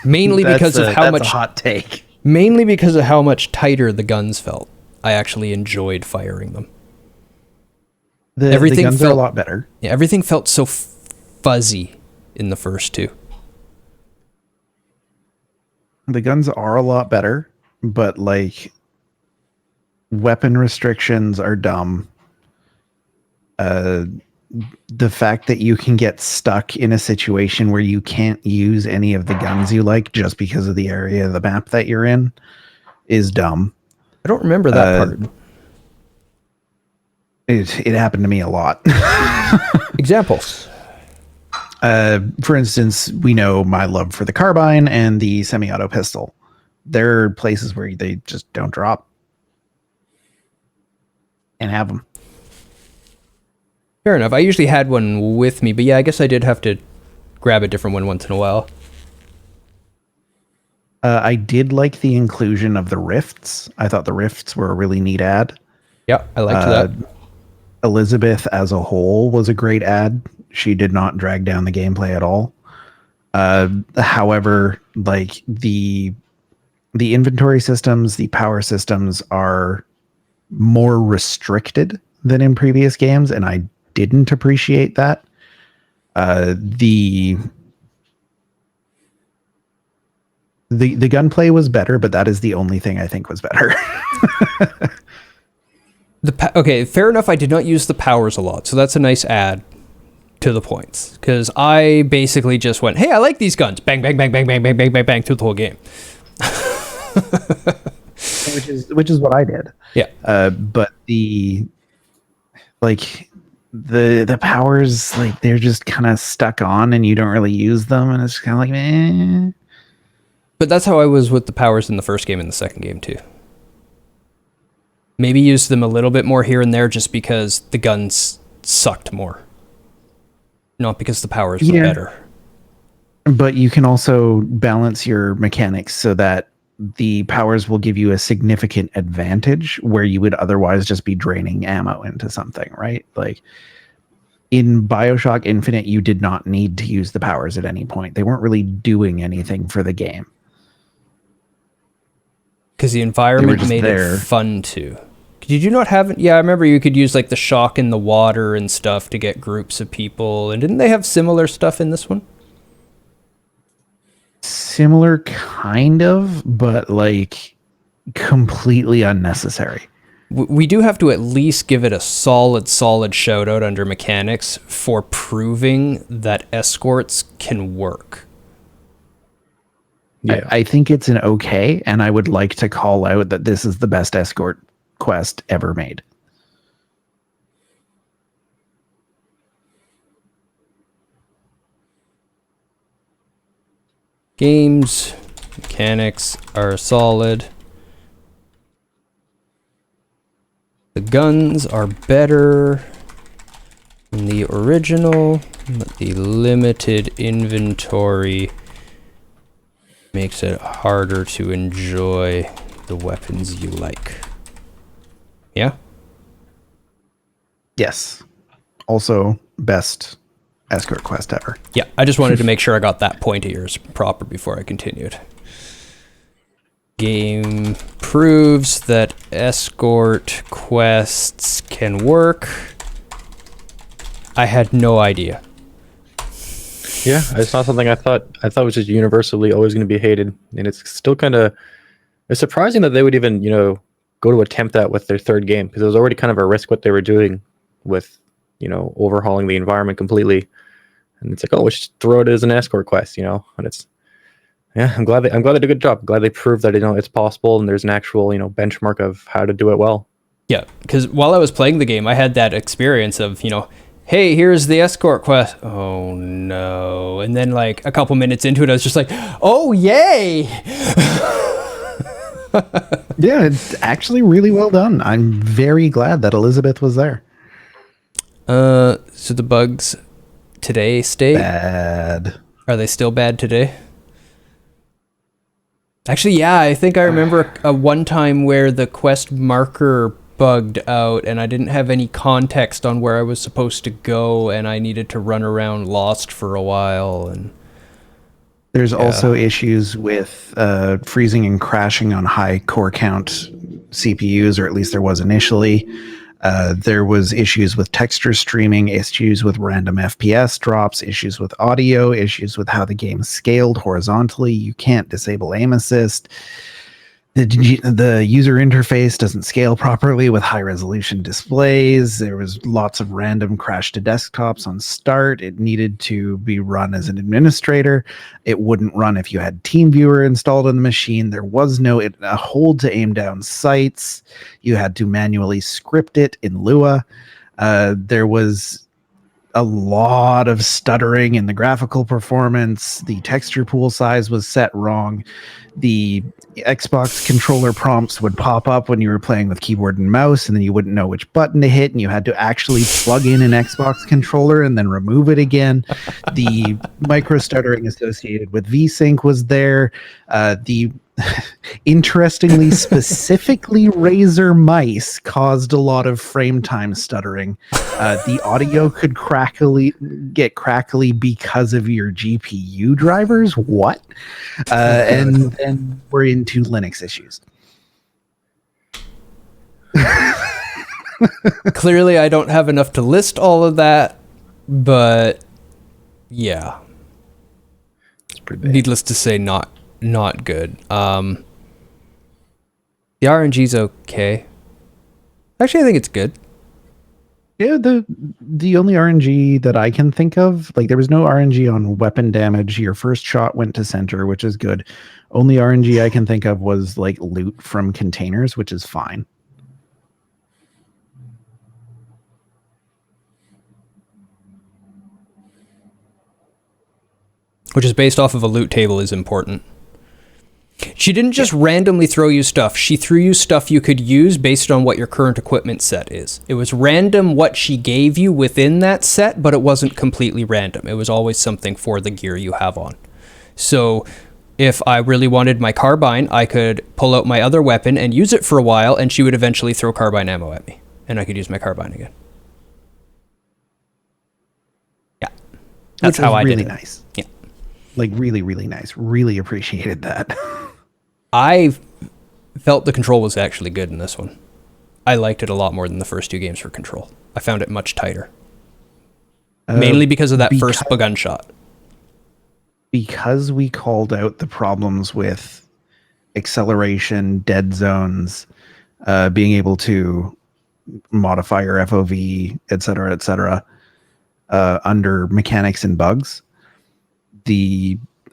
Mainly because of how much hot take. Mainly because of how much tighter the guns felt. I actually enjoyed firing them. The guns are a lot better. Yeah, everything felt so fuzzy in the first 2. The guns are a lot better, but like weapon restrictions are dumb. The fact that you can get stuck in a situation where you can't use any of the guns you like just because of the area of the map that you're in is dumb. I don't remember that part. It happened to me a lot. Examples. For instance, we know my love for the carbine and the semi-auto pistol. There are places where they just don't drop. And have them. Fair enough. I usually had one with me, but yeah, I guess I did have to grab a different one once in a while. I did like the inclusion of the rifts. I thought the rifts were a really neat add. Yeah, I liked that. Elizabeth as a whole was a great add. She did not drag down the gameplay at all. However, like the inventory systems, the power systems are more restricted, than in previous games, and I didn't appreciate that. The gunplay was better, but that is the only thing I think was better. Okay, fair enough. I did not use the powers a lot, so that's a nice add to the points. Because I basically just went, "Hey, I like these guns." Bang, bang, bang, bang, bang, bang, bang, bang, bang, through the whole game. which is what I did. Yeah. But the powers, like, they're just kind of stuck on, and you don't really use them, and it's kind of like, eh. But that's how I was with the powers in the first game and the second game too. Maybe use them a little bit more here and there just because the guns sucked more. Not because the powers were better. But you can also balance your mechanics so that the powers will give you a significant advantage where you would otherwise just be draining ammo into something, right? Like in Bioshock Infinite, you did not need to use the powers at any point. They weren't really doing anything for the game. Because the environment made it fun to. Did you not have it? Yeah, I remember you could use like the shock in the water and stuff to get groups of people. And didn't they have similar stuff in this one? Similar, kind of, but like completely unnecessary. We do have to at least give it a solid shout out under mechanics for proving that escorts can work. Yeah. I think it's an okay, and I would like to call out that this is the best escort quest ever made. Games mechanics are solid. The guns are better than the original, but the limited inventory makes it harder to enjoy the weapons you like. Yeah? Yes. Also, best escort quest ever. Yeah, I just wanted to make sure I got that point of yours proper before I continued. Game proves that escort quests can work. I had no idea. Yeah, it's not something I thought was just universally always going to be hated, and it's still kind of it's surprising that they would even go to attempt that with their third game, because it was already kind of a risk what they were doing with overhauling the environment completely, and it's like, oh, we should throw it as an escort quest, and it's I'm glad they did a good job. I'm glad they proved that it's possible and there's an actual benchmark of how to do it well. Yeah, because while I was playing the game, I had that experience of hey, here's the escort quest. Oh no. And then like a couple minutes into it, I was just like, oh yay. Yeah, it's actually really well done. I'm very glad that Elizabeth was there. So the bugs today stay bad. Are they still bad today? Actually, yeah, I think I remember a one time where the quest marker bugged out and I didn't have any context on where I was supposed to go and I needed to run around lost for a while. And there's also issues with freezing and crashing on high core count CPUs, or at least there was initially. There was issues with texture streaming, issues with random FPS drops, issues with audio, issues with how the game scaled horizontally. You can't disable aim assist. The user interface doesn't scale properly with high resolution displays. There was lots of random crash to desktops on start. It needed to be run as an administrator. It wouldn't run if you had TeamViewer installed on the machine. There was no a hold to aim down sights. You had to manually script it in Lua. There was a lot of stuttering in the graphical performance. The texture pool size was set wrong. The Xbox controller prompts would pop up when you were playing with keyboard and mouse, and then you wouldn't know which button to hit, and you had to actually plug in an Xbox controller and then remove it again. The micro stuttering associated with VSync was there. The interestingly, specifically Razer mice caused a lot of frame time stuttering. The audio could get crackly because of your GPU drivers. What? And then we're into Linux issues. Clearly, I don't have enough to list all of that, but yeah, It's pretty big. needless to say, not good. The RNG's okay. Actually, I think it's good. Yeah, the only RNG that I can think of, like there was no RNG on weapon damage. Your first shot went to center, which is good. Only RNG I can think of was like loot from containers, which is fine. Which is based off of a loot table is important. She didn't just randomly throw you stuff. She threw you stuff you could use based on what your current equipment set is. It was random what she gave you within that set, but it wasn't completely random. It was always something for the gear you have on. So if I really wanted my carbine, I could pull out my other weapon and use it for a while, and she would eventually throw carbine ammo at me, and I could use my carbine again. Yeah. That's Which was how I really did it. nice. Yeah. Like really, really nice. Really appreciated that. I felt the control was actually good in this one. I liked it a lot more than the first two games for control. I found it much tighter. Mainly because of that first gunshot. Because we called out the problems with acceleration, dead zones, being able to modify your FOV, et cetera, under mechanics and bugs.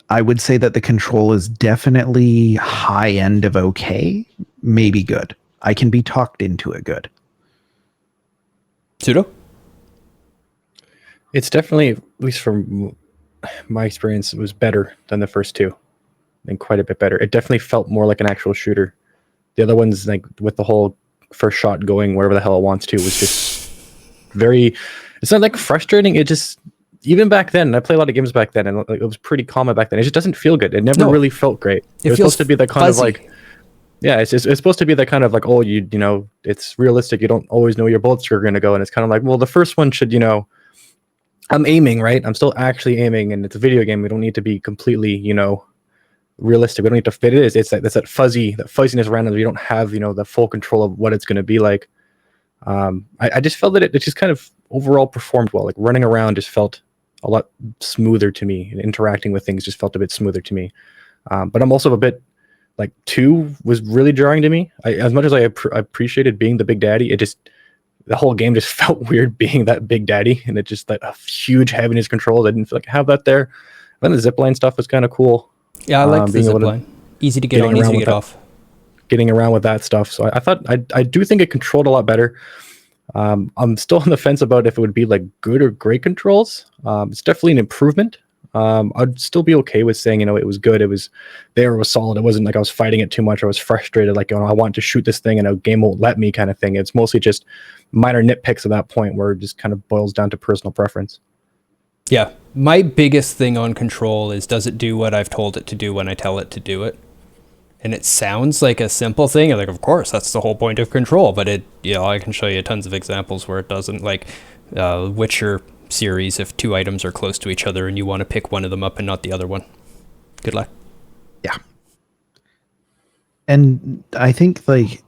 I would say that the control is definitely high end of okay, maybe good. I can be talked into it good. Pseudo? It's definitely, at least from my experience, it was better than the first two, and quite a bit better. It definitely felt more like an actual shooter. The other ones, like with the whole first shot going wherever the hell it wants to, was just very. It's not like frustrating. It just, even back then, I played a lot of games back then, and it was pretty common back then. It just doesn't feel good. It never really felt great. It was feels supposed to be that kind fuzzy. of like. Yeah, it's supposed to be that kind of like, oh, you know, it's realistic. You don't always know where your bullets are going to go, and it's kind of like, well, the first one should, you know, I'm aiming, right? I'm still actually aiming, and it's a video game. We don't need to be completely, you know, realistic. We don't need to fit it. It's that fuzziness around it. We don't have, you know, the full control of what it's going to be like. I just felt that it just kind of overall performed well. Like running around just felt a lot smoother to me, and interacting with things just felt a bit smoother to me. But I'm also a bit like 2 was really jarring to me. As much as I appreciated being the big daddy, it just, the whole game just felt weird being that big daddy, and it just like a huge heaviness controls. I didn't feel like I have that there. Then the zipline stuff was kind of cool. Yeah, I liked the being able to- zipline. Easy to get on, getting easy around to with get that. off. Getting around with that stuff. So I thought I do think it controlled a lot better. I'm still on the fence about if it would be like good or great controls. It's definitely an improvement. I'd still be okay with saying, you know, it was good. It was there. It was solid. It wasn't like I was fighting it too much. I was frustrated. Like, you know, I want to shoot this thing and a game won't let me kind of thing. It's mostly just minor nitpicks at that point where it just kind of boils down to personal preference. Yeah. My biggest thing on control is, does it do what I've told it to do when I tell it to do it? And it sounds like a simple thing. Like, of course, that's the whole point of control. But it, you know, I can show you tons of examples where it doesn't. Like Witcher series, if 2 items are close to each other and you want to pick one of them up and not the other one. Good luck. Yeah. And I think like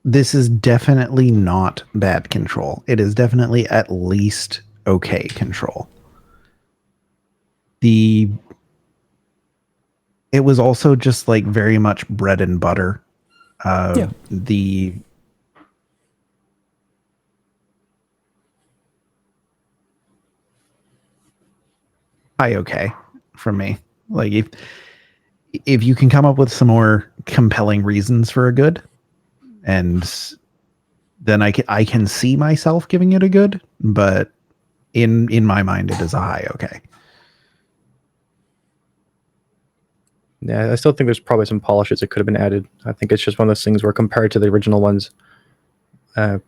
this is definitely not bad control. It is definitely at least okay control. It was also just like very much bread and butter. Yeah. The okay from me. Like if you can come up with some more compelling reasons for a good, and then I can see myself giving it a good, but in my mind it is a high okay. Yeah, I still think there's probably some polishes that could have been added. I think it's just one of those things where compared to the original ones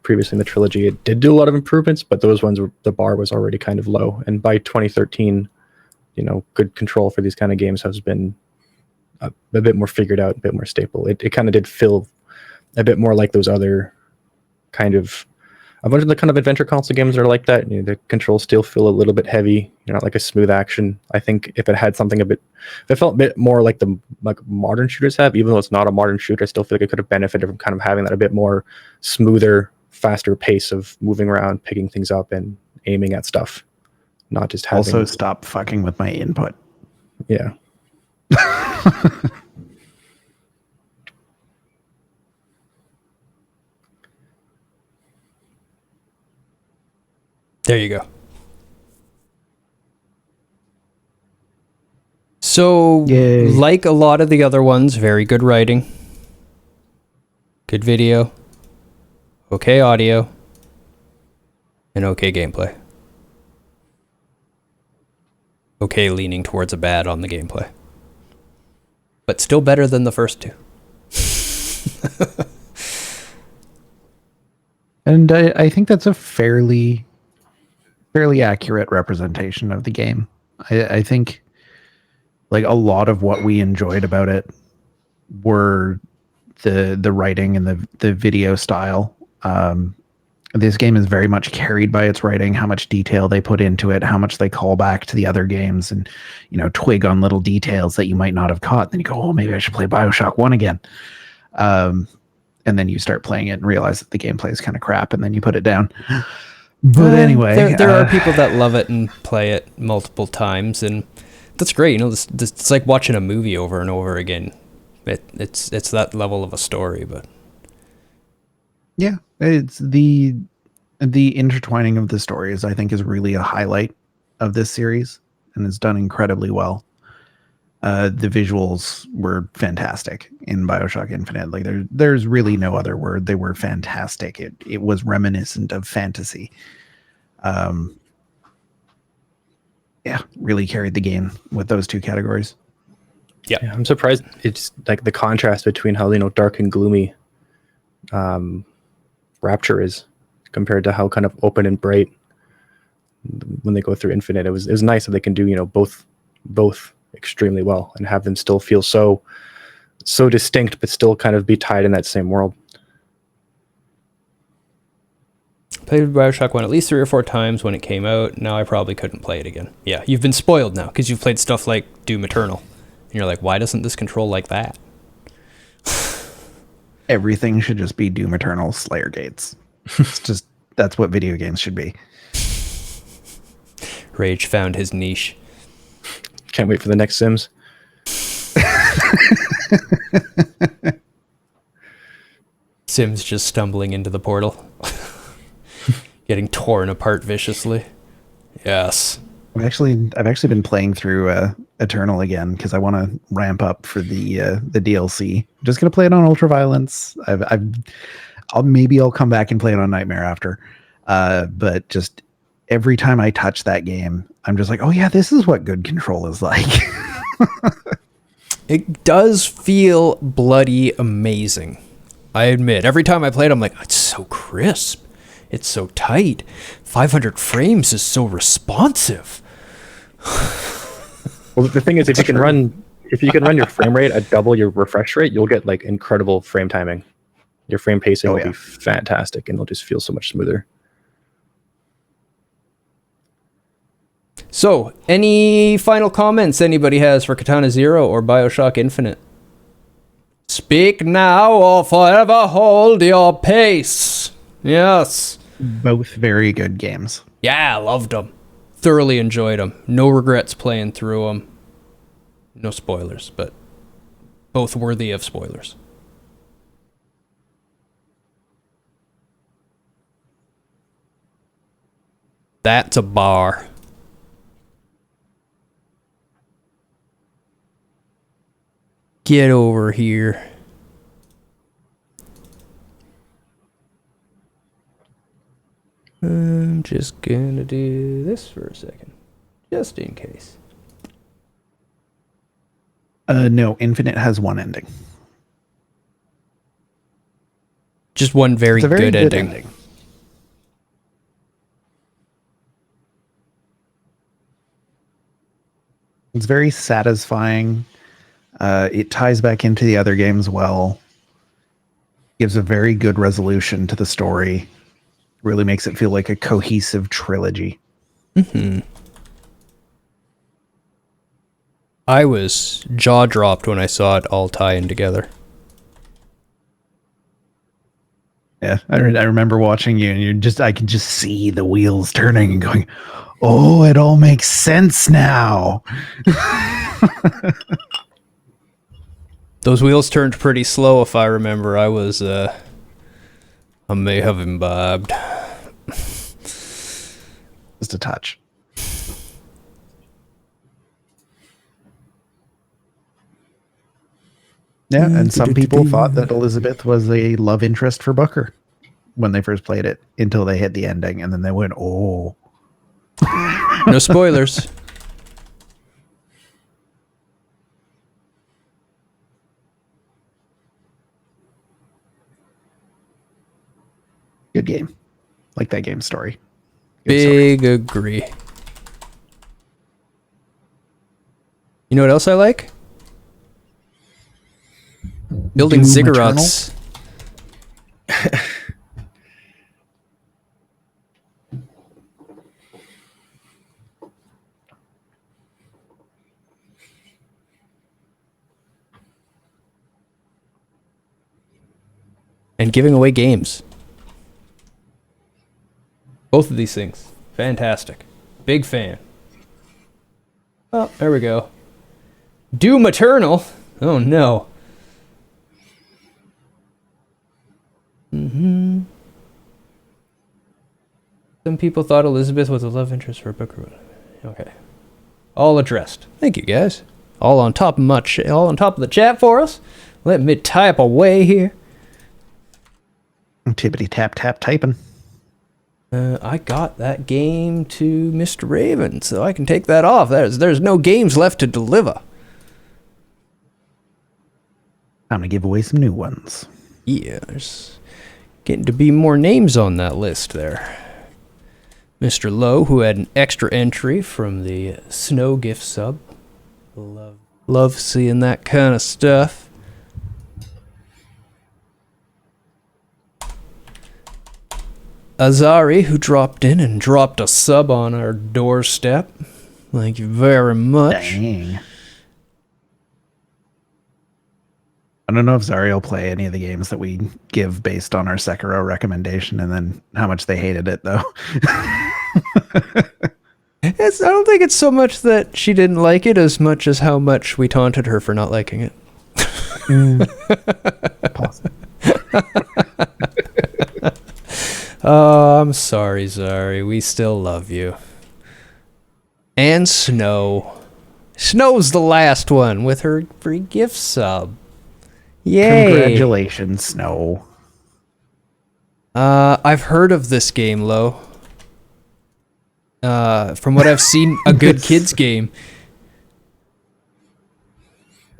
previously in the trilogy, it did do a lot of improvements, but those ones, the bar was already kind of low. And by 2013, you know, good control for these kind of games has been a bit more figured out, a bit more stable. It kind of did feel a bit more like those other kind of, a bunch of the kind of adventure console games that are like that. You know, the controls still feel a little bit heavy. You're not like a smooth action. I think if it had something if it felt a bit more like the modern shooters have, even though it's not a modern shooter, I still feel like it could have benefited from kind of having that a bit more smoother faster pace of moving around, picking things up, and aiming at stuff. Not just having... Also, stop fucking with my input. Yeah. There you go. So, Yay. like a lot of the other ones, very good writing, good video, okay audio, and okay gameplay. Okay leaning towards a bad on the gameplay. But still better than the first two. And I think that's a fairly accurate representation of the game. I think like a lot of what we enjoyed about it were the writing and the video style. This game is very much carried by its writing, how much detail they put into it, how much they call back to the other games and, you know, twig on little details that you might not have caught. Then you go, oh, maybe I should play Bioshock 1 again. And then you start playing it and realize that the gameplay is kind of crap, and then you put it down. But anyway, there are people that love it and play it multiple times, and that's great. You know, this it's like watching a movie over and over again. It's that level of a story, but yeah, it's the intertwining of the stories, I think, is really a highlight of this series, and it's done incredibly well. The visuals were fantastic in Bioshock Infinite. Like there's really no other word. They were fantastic. It was reminiscent of fantasy. Yeah, really carried the game with those two categories. yeah. I'm surprised it's like the contrast between how, you know, dark and gloomy Rapture is compared to how kind of open and bright when they go through Infinite. It was nice that they can do, you know, both extremely well and have them still feel so distinct, but still kind of be tied in that same world. Played Bioshock 1 at least 3 or 4 times when it came out. Now I probably couldn't play it again. Yeah, you've been spoiled now because you've played stuff like Doom Eternal. And you're like, why doesn't this control like that? Everything should just be Doom Eternal Slayer Gates. It's just, that's what video games should be. Rage found his niche. Can't wait for the next Sims. Sims just stumbling into the portal. Getting torn apart viciously. Yes. I've actually been playing through Eternal again because I want to ramp up for the DLC. I'm just gonna play it on Ultraviolence. I'll come back and play it on Nightmare after. But just every time I touch that game, I'm just like, oh yeah, this is what good control is like. It does feel bloody amazing. I admit. Every time I play it, I'm like, it's so crisp. It's so tight. 500 frames is so responsive. Well, the thing is, if you can run your frame rate at double your refresh rate, you'll get like incredible frame timing. Your frame pacing will be fantastic, and it'll just feel so much smoother. So, any final comments anybody has for Katana Zero or Bioshock Infinite? Speak now or forever hold your pace. Yes. Both very good games. Yeah, loved them. Thoroughly enjoyed them. No regrets playing through them. No spoilers, but both worthy of spoilers. That's a bar. Get over here. I'm just gonna do this for a second, just in case. No, Infinite has one ending. Just one very, It's a very good ending. It's very satisfying. It ties back into the other games well. Gives a very good resolution to the story. Really makes it feel like a cohesive trilogy. Mm-hmm. I was jaw-dropped when I saw it all tie in together. Yeah, I remember watching you, and I can just see the wheels turning and going, "Oh, it all makes sense now." Those wheels turned pretty slow, if I remember. I may have imbibed. Just a touch. Yeah, and some people thought that Elizabeth was a love interest for Booker when they first played it, until they hit the ending, and then they went, "Oh." No spoilers. Good game. Like that game story. Good story. Big agree. You know what else I like? Building Doom ziggurats. And giving away games. Both of these things. Fantastic. Big fan. Oh, there we go. Doom Eternal. Oh no. Some people thought Elizabeth was a love interest for Booker. Okay. All addressed. Thank you guys. All on top of the chat for us. Let me type away here. Tippity tap tap typing. I got that game to Mr. Raven, so I can take that off. There's no games left to deliver. I'm gonna give away some new ones. Yeah, there's getting to be more names on that list there. Mr. Lowe, who had an extra entry from the Snow gift sub. Love seeing that kind of stuff. Azari, who dropped in and dropped a sub on our doorstep. Thank you very much. Dang. I don't know if Zari will play any of the games that we give based on our Sekiro recommendation, and then how much they hated it, though. I don't think it's so much that she didn't like it as much as how much we taunted her for not liking it. Possible. Oh, I'm sorry, Zari. We still love you. And Snow. Snow's the last one with her free gift sub. Yay. Congratulations, Snow. I've heard of this game, Lo. From what I've seen, a good kids game.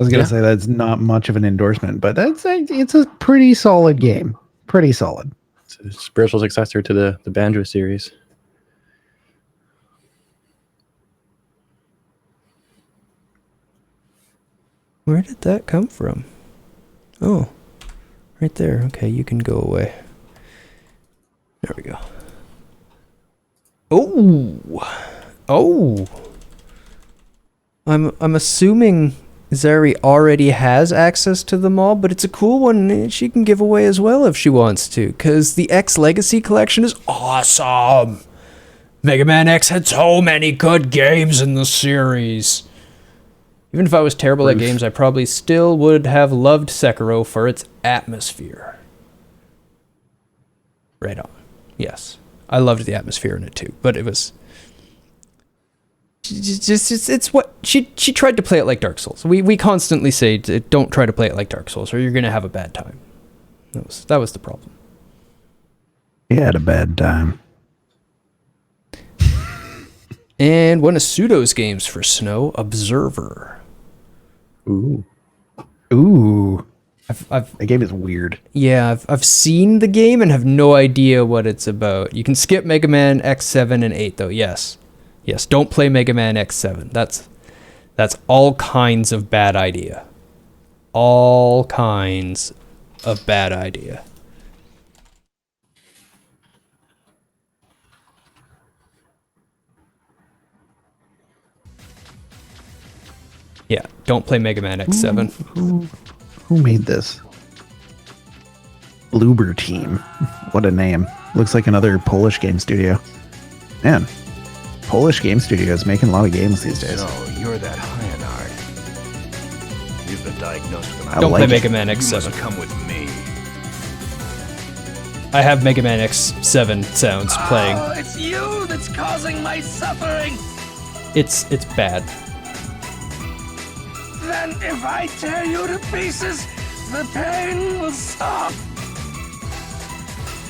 I was gonna say that's not much of an endorsement, but it's a pretty solid game. Pretty solid. It's a spiritual successor to the Banjo series. Where did that come from? Oh, right there. Okay, you can go away. There we go. Oh. I'm assuming Zari already has access to them all, but it's a cool one she can give away as well if she wants to, because the X Legacy collection is awesome. Mega Man X had so many good games in the series. Even if I was terrible at games, I probably still would have loved Sekiro for its atmosphere. Right on. Yes. I loved the atmosphere in it too, but it was it's what she tried to play it like Dark Souls. We constantly say don't try to play it like Dark Souls or you're going to have a bad time. That was the problem. He had a bad time. And one of Pseudo's games for Snow, Observer. Ooh. The game is weird. Yeah, I've seen the game and have no idea what it's about. You can skip Mega Man X7 and 8 though. Yes, don't play Mega Man X7. That's all kinds of bad idea. All kinds of bad idea. Yeah, don't play Mega Man X7. Who made this? Bloober Team. What a name. Looks like another Polish game studio. Man, Polish game studios making a lot of games these days. So, you're that high in art. You've been diagnosed with an Don't like play it. Mega Man You X7. must come with me. I have Mega Man X7 sounds playing. Oh, it's you that's causing my suffering. It's bad. Then if I tear you to pieces, the pain will stop.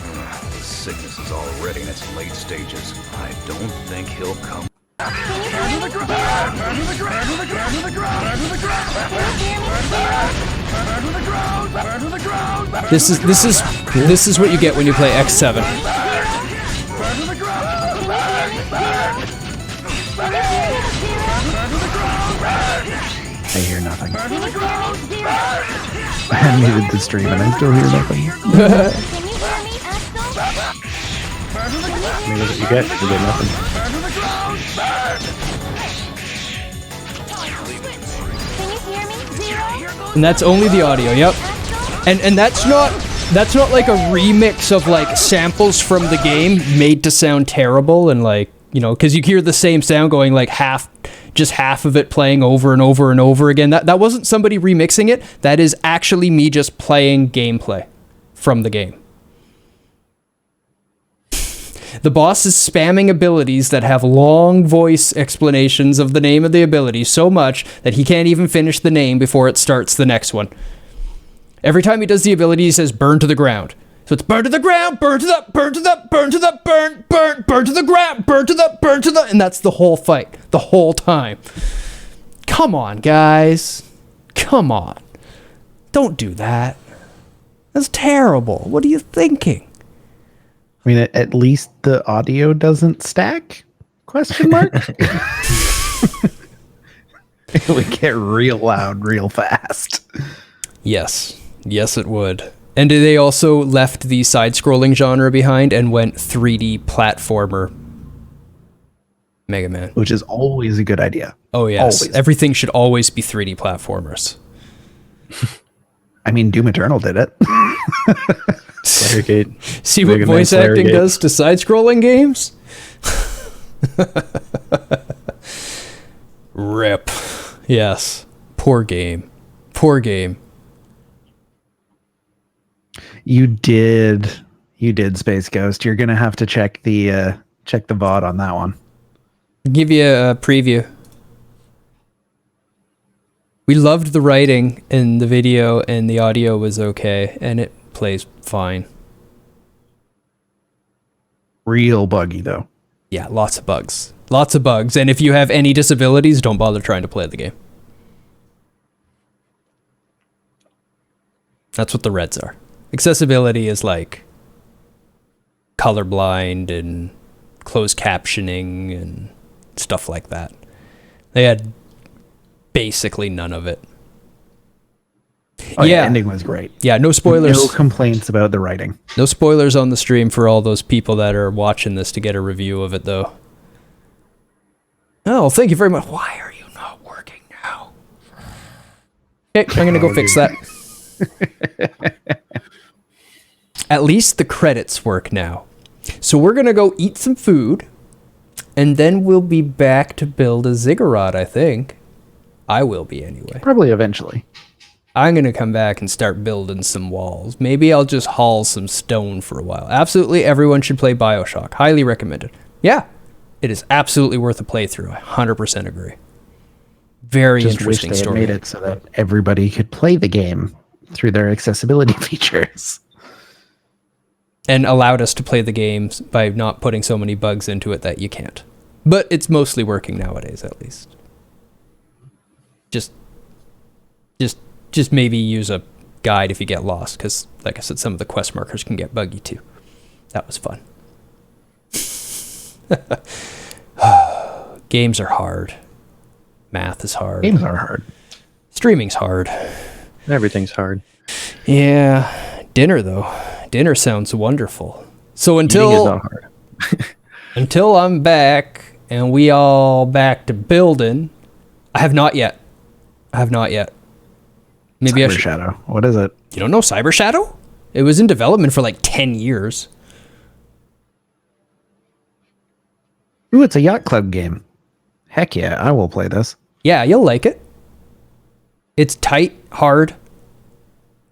The sickness is already in its late stages. I don't think he'll come. This is what you get when you play X7. I hear nothing. I muted the stream and I still hear nothing. I mean, that's what you get. You get nothing. And that's only the audio, yep. And that's not like a remix of like samples from the game made to sound terrible and like, you know, because you hear the same sound going like half of it playing over and over and over again. That wasn't somebody remixing it. That is actually me just playing gameplay from the game. The boss is spamming abilities that have long voice explanations of the name of the ability so much that he can't even finish the name before it starts the next one. Every time he does the ability, he says, burn to the ground. So it's burn to the ground, burn to the, burn to the, burn to the, burn to the ground, burn to the, and that's the whole fight, the whole time. Come on, guys. Come on. Don't do that. That's terrible. What are you thinking? I mean, at least the audio doesn't stack? Question mark? It would get real loud real fast. Yes. Yes, it would. And they also left the side-scrolling genre behind and went 3D platformer Mega Man. Which is always a good idea. Oh, yes. Always. Everything should always be 3D platformers. I mean, Doom Eternal did it. Slayergate. See what Mega Man voice acting Slayergate. does to side-scrolling games? Rip. Yes. Poor game. Poor game. You did Space Ghost. You're gonna have to check the VOD on that one. I'll give you a preview. We loved the writing in the video and the audio was okay and it plays fine. Real buggy though. Yeah, lots of bugs. Lots of bugs. And if you have any disabilities, don't bother trying to play the game. That's what the reds are. Accessibility is like colorblind and closed captioning and stuff like that. They had basically none of it. Oh, yeah, Yeah. ending was great. Yeah, no spoilers. No complaints about the writing. No spoilers on the stream for all those people that are watching this to get a review of it, though. Oh, thank you very much. Why are you not working now? Okay, I'm gonna go fix that. At least the credits work now. So we're gonna go eat some food, and then we'll be back to build a ziggurat, I think. I will be anyway. Probably eventually. I'm going to come back and start building some walls. Maybe I'll just haul some stone for a while. Absolutely everyone should play Bioshock. Highly recommended. Yeah, it is absolutely worth a playthrough. I 100% agree. Very Just wish interesting they had story. made it so that everybody could play the game through their accessibility features. And allowed us to play the games by not putting so many bugs into it that you can't. But it's mostly working nowadays, at least. Just maybe use a guide if you get lost, because, like I said, some of the quest markers can get buggy too. That was fun. Games are hard. Math is hard. Games are hard. Streaming's hard. Everything's hard. Yeah. Dinner, though. Dinner sounds wonderful. So Eating is not hard. until I'm back and we all back to building, I have not yet. Maybe I Cyber should. Shadow. What is it? You don't know Cyber Shadow? It was in development for like 10 years. Ooh, it's a Yacht Club game. Heck yeah, I will play this. Yeah, you'll like it. It's tight, hard.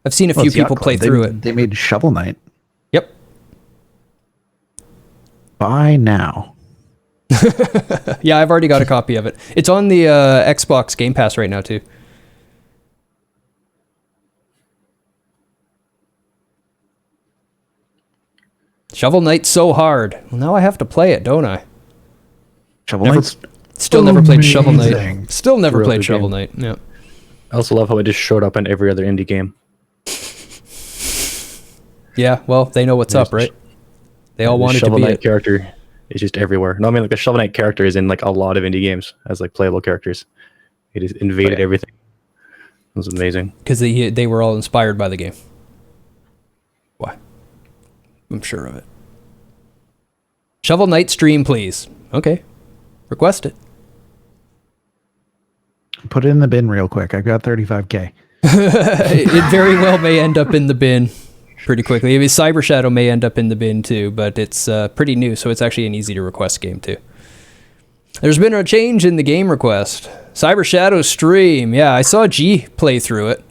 I've seen a few It's Yacht people Club. play through it. They made Shovel Knight. Yep. Buy now. Yeah, I've already got a copy of it. It's on the Xbox Game Pass right now, too. Shovel Knight's so hard. Well, now I have to play it, don't I? Shovel Never- Knight's Still never played Shovel amazing. Knight. Still never Really played good Shovel game. Knight. Yeah. I also love how it just showed up in every other indie game. Yeah, well, they know what's There's up, right? They all The wanted to Shovel be Knight it. character is just everywhere. No, I mean like the Shovel Knight character is in like a lot of indie games as like playable characters. It has invaded everything. It was amazing. Because they were all inspired by the game. Why? I'm sure of it. Shovel Knight stream, please. Okay. Request it. Put it in the bin real quick. I've got 35K. It very well may end up in the bin pretty quickly. I mean, Cyber Shadow may end up in the bin too, but it's pretty new, so it's actually an easy to request game too. There's been a change in the game request. Cyber Shadow stream. Yeah, I saw G play through it.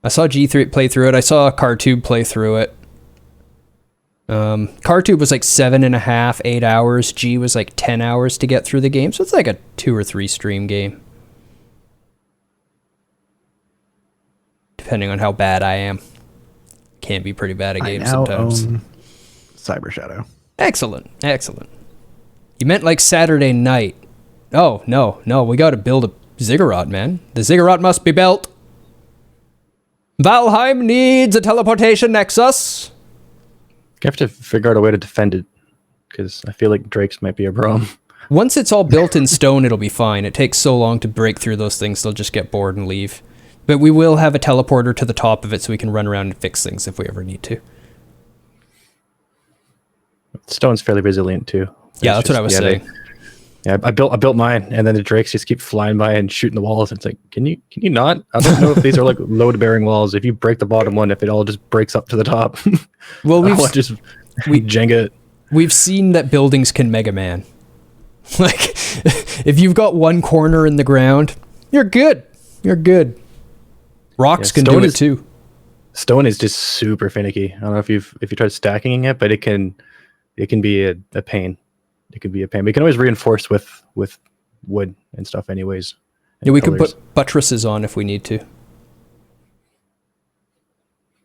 I saw G3 play through it. I saw Cartube play through it. Cartube was like 7.5, 8 hours. G was like 10 hours to get through the game. So it's like a 2 or 3 stream game. Depending on how bad I am. Can be pretty bad at I games now sometimes. own Cyber Shadow. Excellent, excellent. You meant like Saturday night. Oh, no, we gotta build a ziggurat, man. The ziggurat must be built. Valheim needs a teleportation nexus. You have to figure out a way to defend it because I feel like Drake's might be a problem. Once it's all built in stone, it'll be fine. It takes so long to break through those things, they'll just get bored and leave. But we will have a teleporter to the top of it so we can run around and fix things if we ever need to. Stone's fairly resilient too. Yeah, It's that's what I was just- yeah, saying. I built mine, and then the drakes just keep flying by and shooting the walls. It's like, can you not? I don't know if these are like load-bearing walls. If you break the bottom one, if it all just breaks up to the top, Well, I want to just Jenga it. We've seen that buildings can Mega Man. Like, if you've got one corner in the ground, you're good. You're good. Rocks can do stone it is- too. Stone is just super finicky. I don't know if you tried stacking it, but it can be a pain. It can be a pain. We can always reinforce with wood and stuff, anyways. Yeah, we can pillars. put buttresses on if we need to.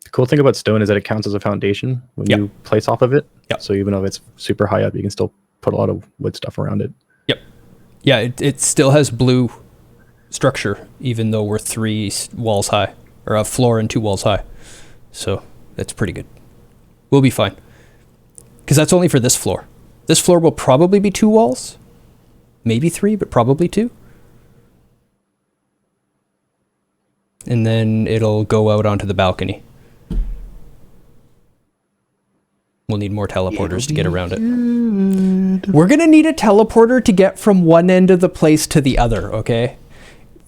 The cool thing about stone is that it counts as a foundation when Yep. you place off of it. Yep. So even though it's super high up, you can still put a lot of wood stuff around it. Yep. Yeah, it still has blue structure, even though we're 3 walls high, or a floor and 2 walls high. So that's pretty good. We'll be fine. Because that's only for this floor. This floor will probably be 2 walls. Maybe 3, but probably 2. And then it'll go out onto the balcony. We'll need more teleporters to get around it. We're going to need a teleporter to get from one end of the place to the other, okay?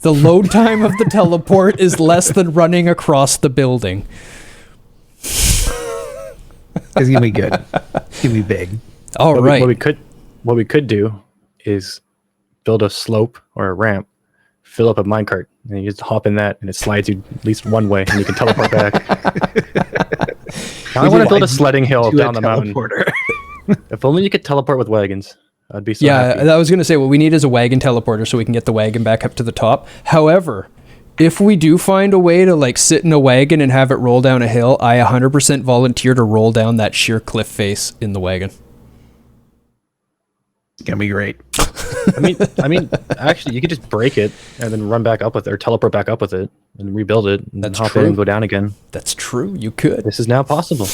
The load time of the teleport is less than running across the building. It's gonna be good. It's gonna be big. All right. What we could do is build a slope or a ramp, fill up a minecart, and you just hop in that, and it slides you at least one way, and you can teleport back. I want to build a sledding hill To a down the mountain. teleporter. If only you could teleport with wagons, I'd be so Yeah, happy. I was going to say what we need is a wagon teleporter so we can get the wagon back up to the top. However, if we do find a way to like sit in a wagon and have it roll down a hill, I 100% volunteer to roll down that sheer cliff face in the wagon. It's gonna be great. I mean, actually, you could just break it and then run back up with it, or teleport back up with it, and rebuild it, and That's then hop true. in and go down again. That's true. You could This is now possible.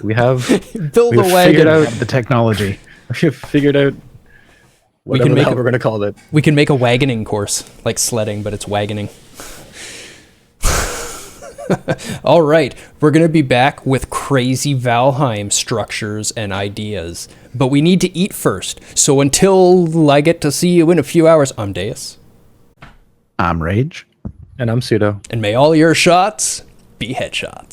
We have build we've a wagon. figured out The technology. we've figured out whatever can the make hell a- we're gonna call it. We can make a wagoning course, like sledding, but it's wagoning. All right, we're going to be back with crazy Valheim structures and ideas, but we need to eat first. So until I get to see you in a few hours, I'm Deus, I'm Rage. And I'm pseudo. and may all your shots be headshots.